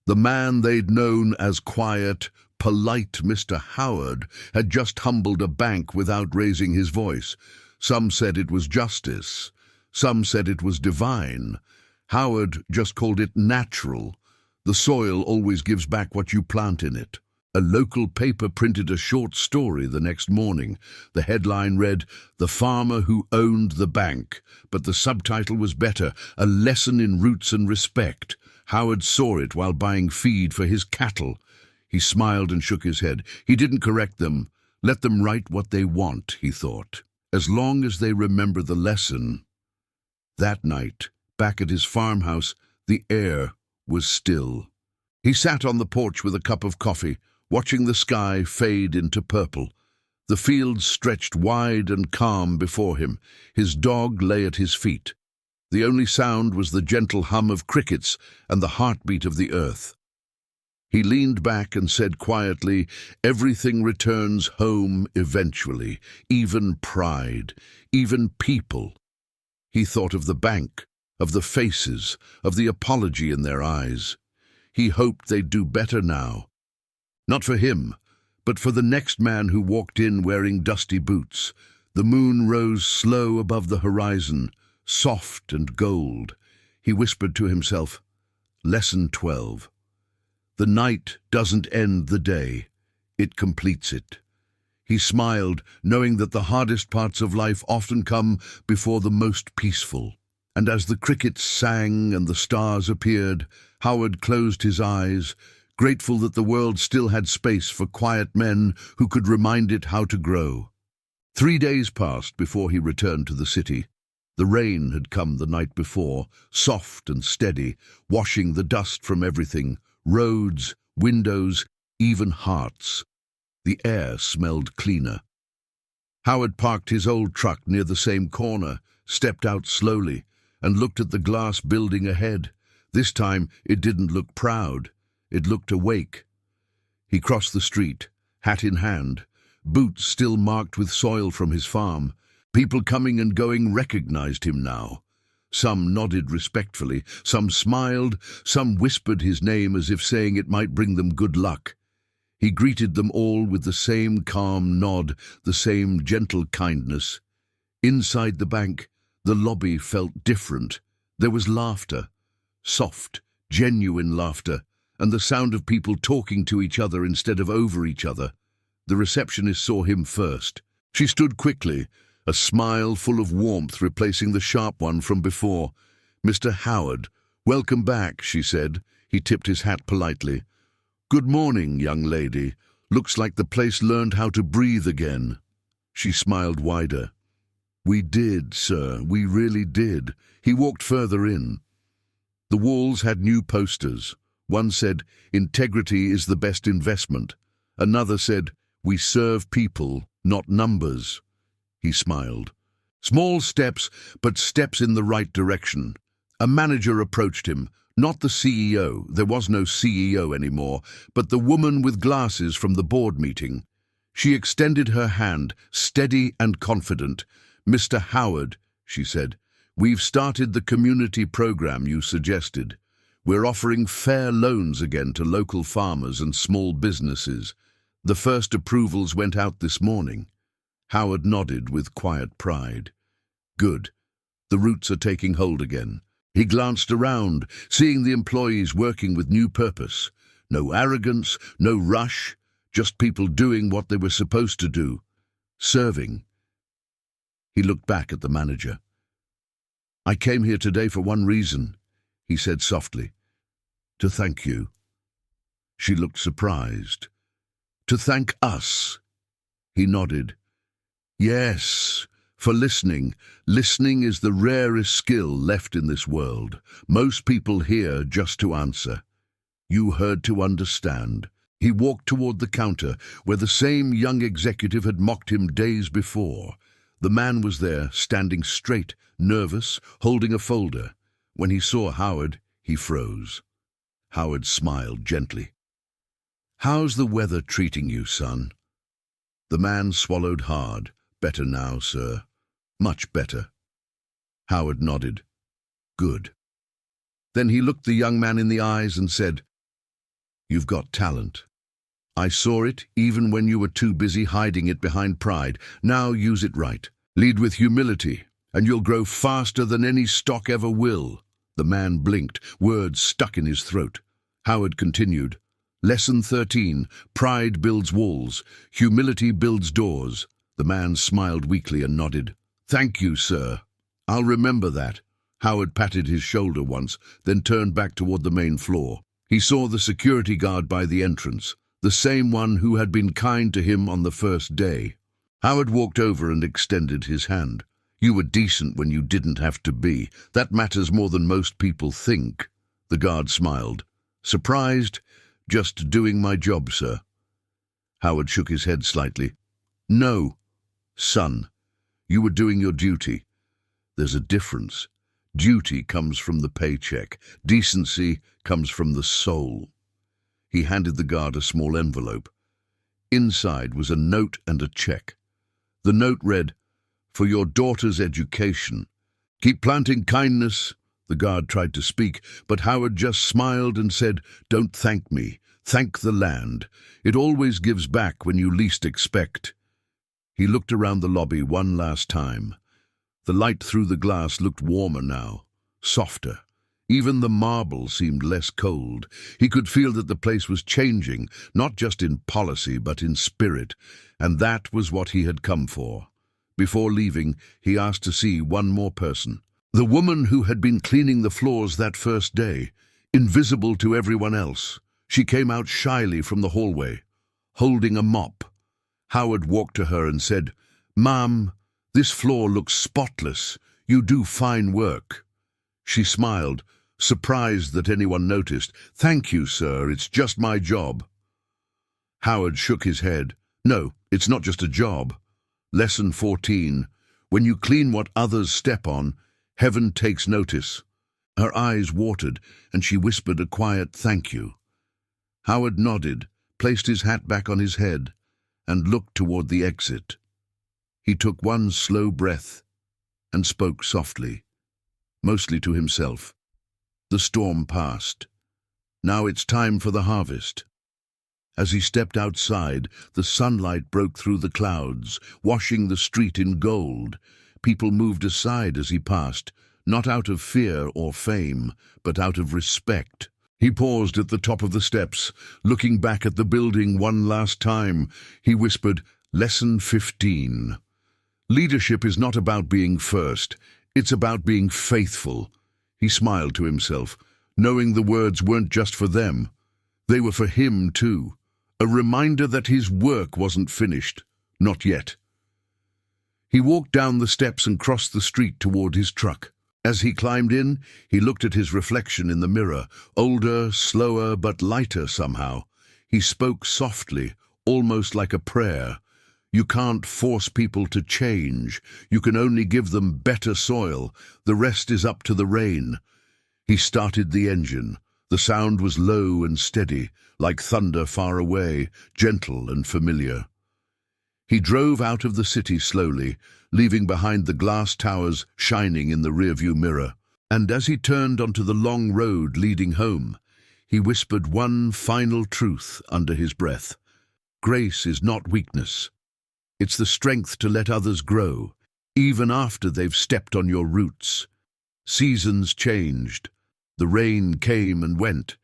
The man they'd known as quiet, polite Mr. Howard had just humbled a bank without raising his voice. Some said it was justice. Some said it was divine. Howard just called it natural. The soil always gives back what you plant in it. A local paper printed a short story the next morning. The headline read, "The Farmer Who Owned the Bank," but the subtitle was better, "A Lesson in Roots and Respect." Howard saw it while buying feed for his cattle. He smiled and shook his head. He didn't correct them. Let them write what they want, he thought. As long as they remember the lesson. That night, back at his farmhouse, the air was still. He sat on the porch with a cup of coffee, watching the sky fade into purple. The fields stretched wide and calm before him. His dog lay at his feet. The only sound was the gentle hum of crickets and the heartbeat of the earth. He leaned back and said quietly, "Everything returns home eventually, even pride, even people." He thought of the bank, of the faces, of the apology in their eyes. He hoped they'd do better now. Not for him, but for the next man who walked in wearing dusty boots. The moon rose slow above the horizon, soft and gold. He whispered to himself, Lesson 12. The night doesn't end the day, it completes it. He smiled, knowing that the hardest parts of life often come before the most peaceful. And as the crickets sang and the stars appeared, Howard closed his eyes, grateful that the world still had space for quiet men who could remind it how to grow. 3 days passed before he returned to the city. The rain had come the night before, soft and steady, washing the dust from everything, roads, windows, even hearts. The air smelled cleaner. Howard parked his old truck near the same corner, stepped out slowly, and looked at the glass building ahead. This time it didn't look proud, it looked awake. He crossed the street, hat in hand, boots still marked with soil from his farm. People coming and going recognized him now. Some nodded respectfully, some smiled, some whispered his name as if saying it might bring them good luck. He greeted them all with the same calm nod, the same gentle kindness. Inside the bank, the lobby felt different. There was laughter, soft, genuine laughter, and the sound of people talking to each other instead of over each other. The receptionist saw him first. She stood quickly, a smile full of warmth replacing the sharp one from before. "Mr. Howard, welcome back," she said. He tipped his hat politely. "Good morning, young lady. Looks like the place learned how to breathe again." She smiled wider. "We did, sir, we really did." He walked further in. The walls had new posters. One said, "Integrity is the best investment." Another said, "We serve people, not numbers." He smiled. Small steps, but steps in the right direction. A manager approached him, not the CEO, there was no CEO anymore, but the woman with glasses from the board meeting. She extended her hand, steady and confident. "Mr. Howard," she said, "we've started the community program you suggested. We're offering fair loans again to local farmers and small businesses. The first approvals went out this morning." Howard nodded with quiet pride. "Good. The roots are taking hold again." He glanced around, seeing the employees working with new purpose. No arrogance, no rush, just people doing what they were supposed to do. Serving. He looked back at the manager. "I came here today for one reason," he said softly. "To thank you." She looked surprised. "To thank us?" He nodded. "Yes, for listening. Listening is the rarest skill left in this world. Most people hear just to answer. You heard to understand." He walked toward the counter, where the same young executive had mocked him days before. The man was there, standing straight, nervous, holding a folder. When he saw Howard, he froze. Howard smiled gently. "How's the weather treating you, son?" The man swallowed hard. "Better now, sir. Much better." Howard nodded. "Good." Then he looked the young man in the eyes and said, "You've got talent. I saw it even when you were too busy hiding it behind pride. Now use it right. Lead with humility, and you'll grow faster than any stock ever will." The man blinked, words stuck in his throat. Howard continued, "Lesson 13, pride builds walls, humility builds doors." The man smiled weakly and nodded. "Thank you, sir. I'll remember that." Howard patted his shoulder once, then turned back toward the main floor. He saw the security guard by the entrance, the same one who had been kind to him on the first day. Howard walked over and extended his hand. "You were decent when you didn't have to be. That matters more than most people think." The guard smiled. "Surprised? Just doing my job, sir." Howard shook his head slightly. "No, son. You were doing your duty. There's a difference. Duty comes from the paycheck. Decency comes from the soul. He handed the guard a small envelope. Inside was a note and a check. The note read, "For your daughter's education. Keep planting kindness." The guard tried to speak, but Howard just smiled and said, "Don't thank me. Thank the land. It always gives back when you least expect." He looked around the lobby one last time. The light through the glass looked warmer now, softer. Even the marble seemed less cold. He could feel that the place was changing, not just in policy, but in spirit, and that was what he had come for. Before leaving, he asked to see one more person. The woman who had been cleaning the floors that first day, invisible to everyone else. She came out shyly from the hallway, holding a mop. Howard walked to her and said, "Ma'am, this floor looks spotless. You do fine work." She smiled, surprised that anyone noticed. "Thank you, sir. It's just my job." Howard shook his head. "No, it's not just a job. Lesson 14. When you clean what others step on, heaven takes notice." Her eyes watered, and she whispered a quiet thank you. Howard nodded, placed his hat back on his head, and looked toward the exit. He took one slow breath and spoke softly, mostly to himself. The storm passed. Now it's time for the harvest. As he stepped outside, the sunlight broke through the clouds, washing the street in gold. People moved aside as he passed, not out of fear or fame, but out of respect. He paused at the top of the steps, looking back at the building one last time. He whispered, "Lesson 15. Leadership is not about being first. It's about being faithful." He smiled to himself, knowing the words weren't just for them. They were for him too. A reminder that his work wasn't finished. Not yet. He walked down the steps and crossed the street toward his truck. As he climbed in, he looked at his reflection in the mirror, older, slower, but lighter somehow. He spoke softly, almost like a prayer. You can't force people to change. You can only give them better soil. The rest is up to the rain. He started the engine. The sound was low and steady, like thunder far away, gentle and familiar. He drove out of the city slowly, leaving behind the glass towers shining in the rearview mirror. And as he turned onto the long road leading home, he whispered one final truth under his breath. Grace is not weakness. It's the strength to let others grow, even after they've stepped on your roots. Seasons changed. The rain came and went,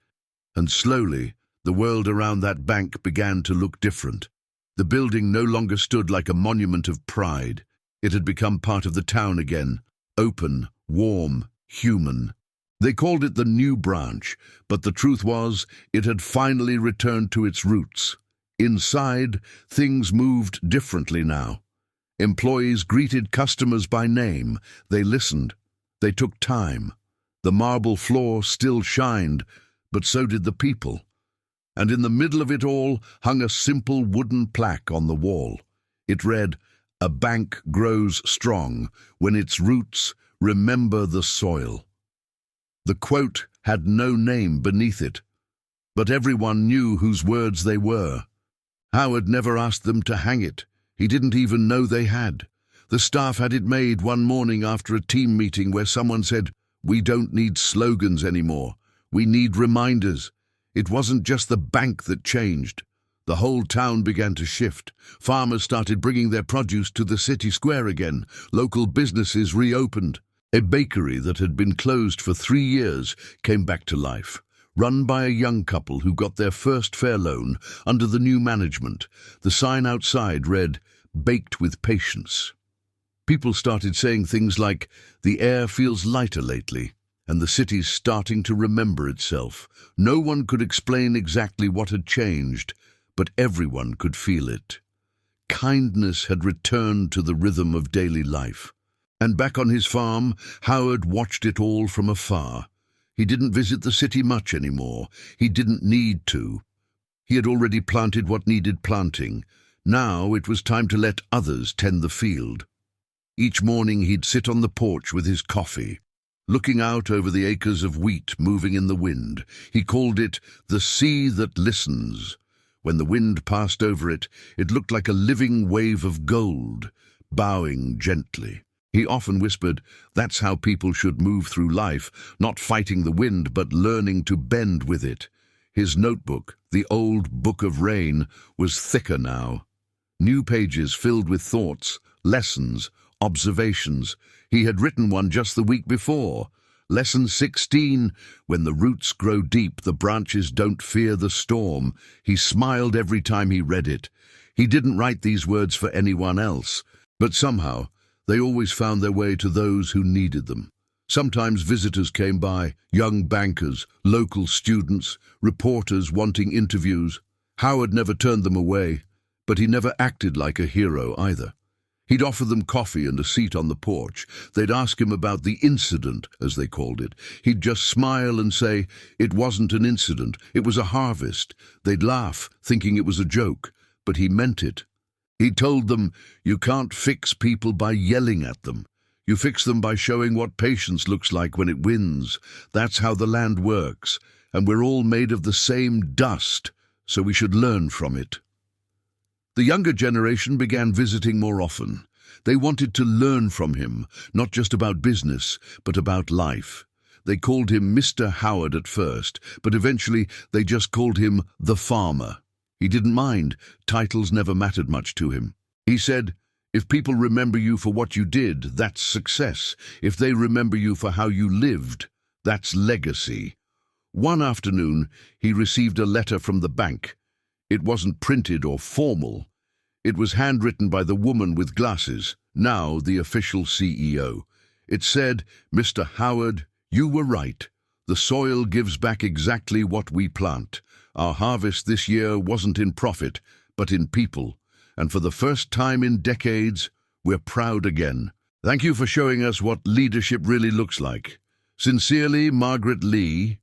and slowly the world around that bank began to look different. The building no longer stood like a monument of pride. It had become part of the town again, open, warm, human. They called it the new branch, but the truth was it had finally returned to its roots. Inside, things moved differently now. Employees greeted customers by name. They listened. They took time. The marble floor still shined, but so did the people. And in the middle of it all hung a simple wooden plaque on the wall. It read, "A bank grows strong when its roots remember the soil." The quote had no name beneath it, but everyone knew whose words they were. Howard never asked them to hang it. He didn't even know they had. The staff had it made one morning after a team meeting where someone said, "We don't need slogans anymore. We need reminders." It wasn't just the bank that changed. The whole town began to shift. Farmers started bringing their produce to the city square again. Local businesses reopened. A bakery that had been closed for 3 years came back to life, run by a young couple who got their first fair loan under the new management. The sign outside read, "Baked with patience." People started saying things like, "The air feels lighter lately," and the city's starting to remember itself. No one could explain exactly what had changed, but everyone could feel it. Kindness had returned to the rhythm of daily life. And back on his farm, Howard watched it all from afar. He didn't visit the city much anymore. He didn't need to. He had already planted what needed planting. Now it was time to let others tend the field. Each morning he'd sit on the porch with his coffee. looking out over the acres of wheat moving in the wind. He called it the sea that listens. When the wind passed over it, it looked like a living wave of gold, bowing gently. He often whispered, that's how people should move through life, not fighting the wind, but learning to bend with it. His notebook, the old Book of Rain, was thicker now. New pages filled with thoughts, lessons, observations. He had written one just the week before. Lesson 16, when the roots grow deep, the branches don't fear the storm. He smiled every time he read it. He didn't write these words for anyone else, but somehow they always found their way to those who needed them. Sometimes visitors came by, young bankers, local students, reporters wanting interviews. Howard never turned them away, but he never acted like a hero either. He'd offer them coffee and a seat on the porch. They'd ask him about the incident, as they called it. He'd just smile and say, it wasn't an incident, it was a harvest. They'd laugh, thinking it was a joke, but he meant it. He told them, you can't fix people by yelling at them. You fix them by showing what patience looks like when it wins. That's how the land works, and we're all made of the same dust, so we should learn from it. The younger generation began visiting more often. They wanted to learn from him, not just about business, but about life. They called him Mr. Howard at first, but eventually they just called him the farmer. He didn't mind. Titles never mattered much to him. He said, if people remember you for what you did, that's success. If they remember you for how you lived, that's legacy. One afternoon, he received a letter from the bank. It wasn't printed or formal. It was handwritten by the woman with glasses, now the official CEO. It said, Mr. Howard, you were right. The soil gives back exactly what we plant. Our harvest this year wasn't in profit, but in people. And for the first time in decades, we're proud again. Thank you for showing us what leadership really looks like. Sincerely, Margaret Lee.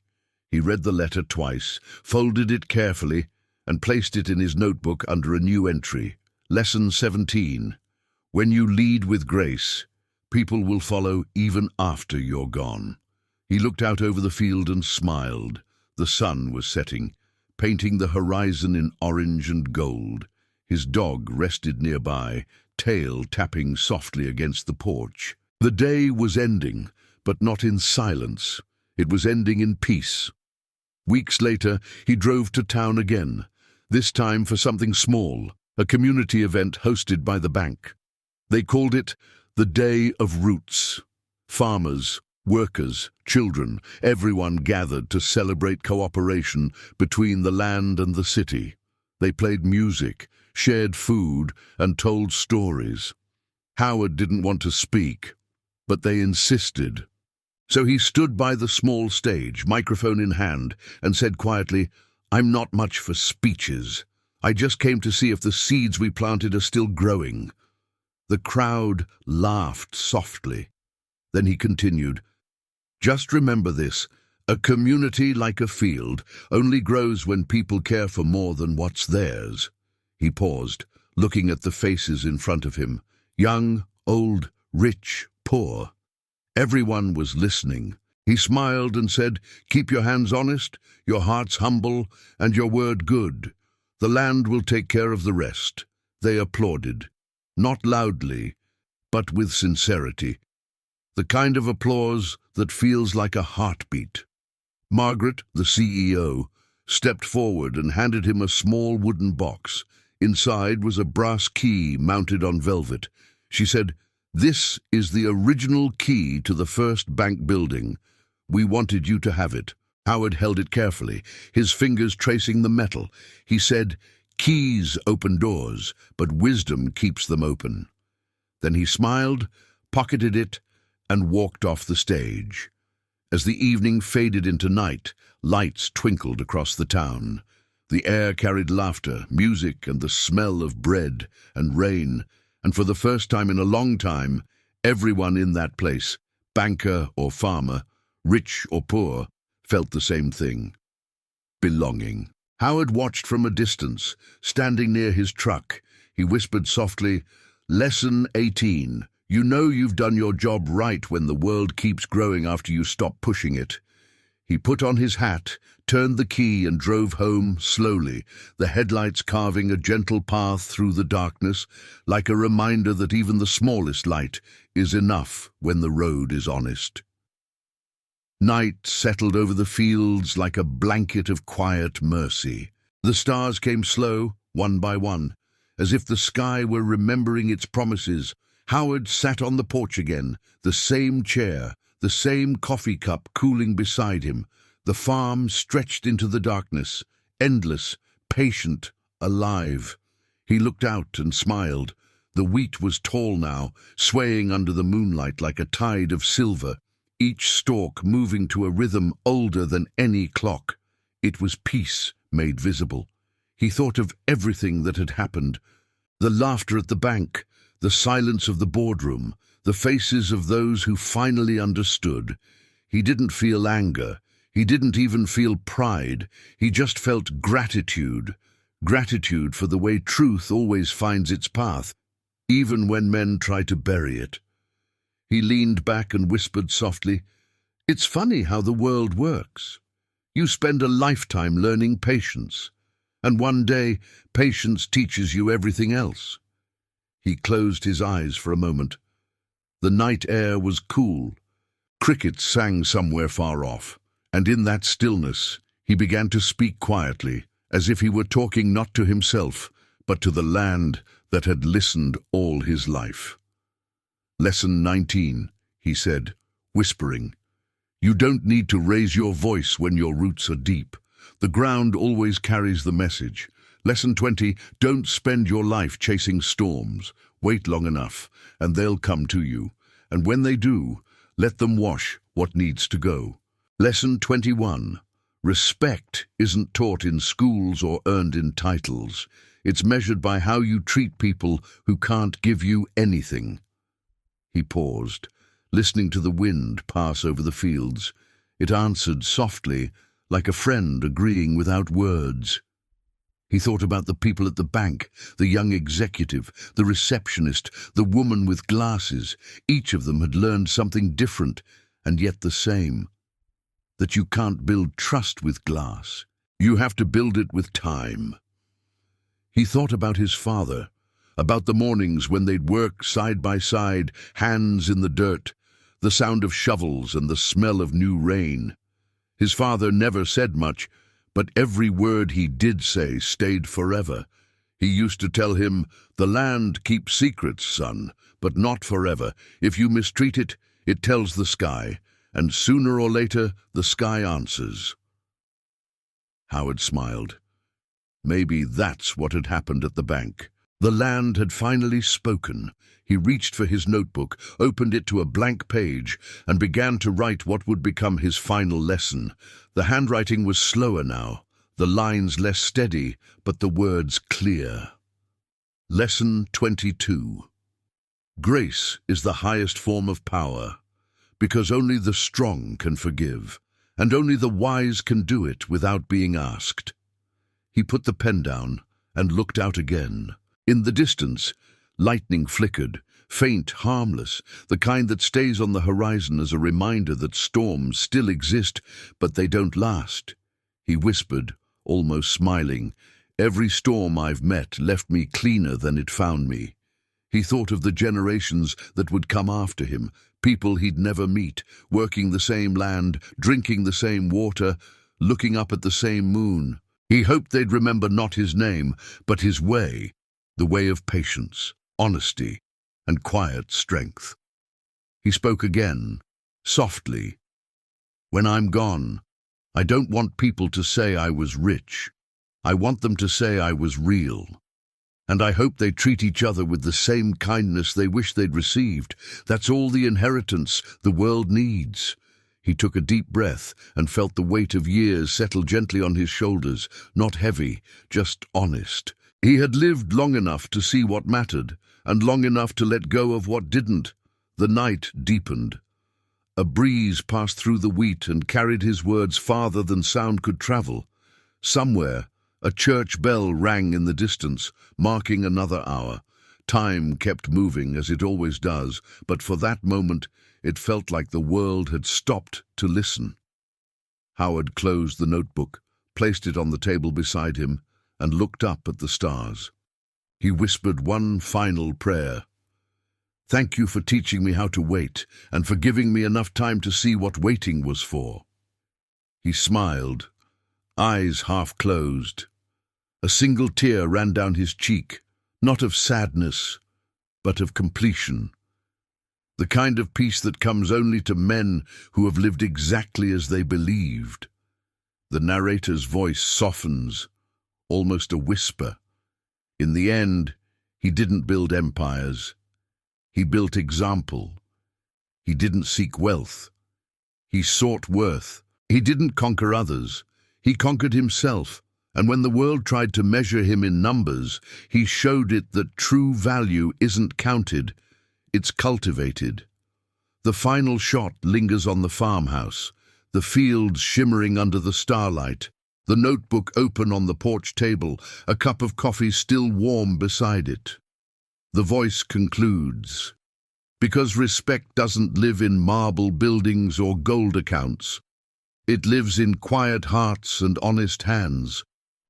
He read the letter twice, folded it carefully, and placed it in his notebook under a new entry. Lesson 17. When you lead with grace, people will follow even after you're gone. He looked out over the field and smiled. The sun was setting, painting the horizon in orange and gold. His dog rested nearby, tail tapping softly against the porch. The day was ending, but not in silence. It was ending in peace. Weeks later, he drove to town again, this time for something small, a community event hosted by the bank. They called it the Day of Roots. Farmers, workers, children, everyone gathered to celebrate cooperation between the land and the city. They played music, shared food, and told stories. Howard didn't want to speak, but they insisted. So he stood by the small stage, microphone in hand, and said quietly, I'm not much for speeches. I just came to see if the seeds we planted are still growing. The crowd laughed softly. Then he continued, just remember this, a community like a field only grows when people care for more than what's theirs. He paused, looking at the faces in front of him, young, old, rich, poor. Everyone was listening. He smiled and said, keep your hands honest, your hearts humble, and your word good. The land will take care of the rest. They applauded, not loudly, but with sincerity. The kind of applause that feels like a heartbeat. Margaret, the CEO, stepped forward and handed him a small wooden box. Inside was a brass key mounted on velvet. She said, this is the original key to the first bank building. We wanted you to have it. Howard held it carefully, his fingers tracing the metal. He said, keys open doors, but wisdom keeps them open. Then he smiled, pocketed it, and walked off the stage. As the evening faded into night, lights twinkled across the town. The air carried laughter, music, and the smell of bread and rain, and for the first time in a long time, everyone in that place, banker or farmer, rich or poor, felt the same thing. Belonging. Howard watched from a distance, standing near his truck. He whispered softly, Lesson 18. You know you've done your job right when the world keeps growing after you stop pushing it. He put on his hat, turned the key and drove home slowly, the headlights carving a gentle path through the darkness, like a reminder that even the smallest light is enough when the road is honest. Night settled over the fields like a blanket of quiet mercy. The stars came slow, one by one, as if the sky were remembering its promises. Howard sat on the porch again, the same chair, the same coffee cup cooling beside him. The farm stretched into the darkness, endless, patient, alive. He looked out and smiled. The wheat was tall now, swaying under the moonlight like a tide of silver, each stalk moving to a rhythm older than any clock. It was peace made visible. He thought of everything that had happened. The laughter at the bank, the silence of the boardroom, the faces of those who finally understood. He didn't feel anger. He didn't even feel pride. He just felt gratitude. Gratitude for the way truth always finds its path, even when men try to bury it. He leaned back and whispered softly, "It's funny how the world works. You spend a lifetime learning patience, and one day patience teaches you everything else." He closed his eyes for a moment. The night air was cool. Crickets sang somewhere far off, and in that stillness he began to speak quietly, as if he were talking not to himself, but to the land that had listened all his life. "Lesson 19, he said, whispering. "You don't need to raise your voice when your roots are deep. The ground always carries the message. Lesson 20, don't spend your life chasing storms. Wait long enough, and they'll come to you. And when they do, let them wash what needs to go." Lesson 21, respect isn't taught in schools or earned in titles. It's measured by how you treat people who can't give you anything. He paused, listening to the wind pass over the fields. It answered softly, like a friend agreeing without words. He thought about the people at the bank, the young executive, the receptionist, the woman with glasses. Each of them had learned something different, and yet the same. That you can't build trust with glass. You have to build it with time. He thought about his father, about the mornings when they'd work side by side, hands in the dirt, the sound of shovels and the smell of new rain. His father never said much, but every word he did say stayed forever. He used to tell him, "The land keeps secrets, son, but not forever. If you mistreat it, it tells the sky, and sooner or later the sky answers." Howard smiled. Maybe that's what had happened at the bank. The land had finally spoken. He reached for his notebook, opened it to a blank page, and began to write what would become his final lesson. The handwriting was slower now, the lines less steady, but the words clear. Lesson 22. Grace is the highest form of power, because only the strong can forgive, and only the wise can do it without being asked. He put the pen down and looked out again. In the distance, lightning flickered, faint, harmless, the kind that stays on the horizon as a reminder that storms still exist, but they don't last. He whispered, almost smiling, "Every storm I've met left me cleaner than it found me." He thought of the generations that would come after him, people he'd never meet, working the same land, drinking the same water, looking up at the same moon. He hoped they'd remember not his name, but his way, the way of patience, honesty, and quiet strength. He spoke again, softly. "When I'm gone, I don't want people to say I was rich. I want them to say I was real. And I hope they treat each other with the same kindness they wish they'd received. That's all the inheritance the world needs." He took a deep breath and felt the weight of years settle gently on his shoulders, not heavy, just honest. He had lived long enough to see what mattered, and long enough to let go of what didn't. The night deepened. A breeze passed through the wheat and carried his words farther than sound could travel. Somewhere, a church bell rang in the distance, marking another hour. Time kept moving, as it always does, but for that moment it felt like the world had stopped to listen. Howard closed the notebook, placed it on the table beside him, and looked up at the stars. He whispered one final prayer. "Thank you for teaching me how to wait, and for giving me enough time to see what waiting was for." He smiled, eyes half closed. A single tear ran down his cheek, not of sadness, but of completion. The kind of peace that comes only to men who have lived exactly as they believed. The narrator's voice softens, almost a whisper. In the end, he didn't build empires. He built example. He didn't seek wealth. He sought worth. He didn't conquer others. He conquered himself. And when the world tried to measure him in numbers, he showed it that true value isn't counted, it's cultivated. The final shot lingers on the farmhouse, the fields shimmering under the starlight, the notebook open on the porch table, a cup of coffee still warm beside it. The voice concludes, "Because respect doesn't live in marble buildings or gold accounts. It lives in quiet hearts and honest hands.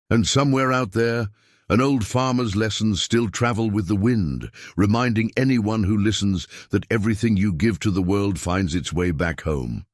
And somewhere out there, an old farmer's lessons still travel with the wind, reminding anyone who listens that everything you give to the world finds its way back home."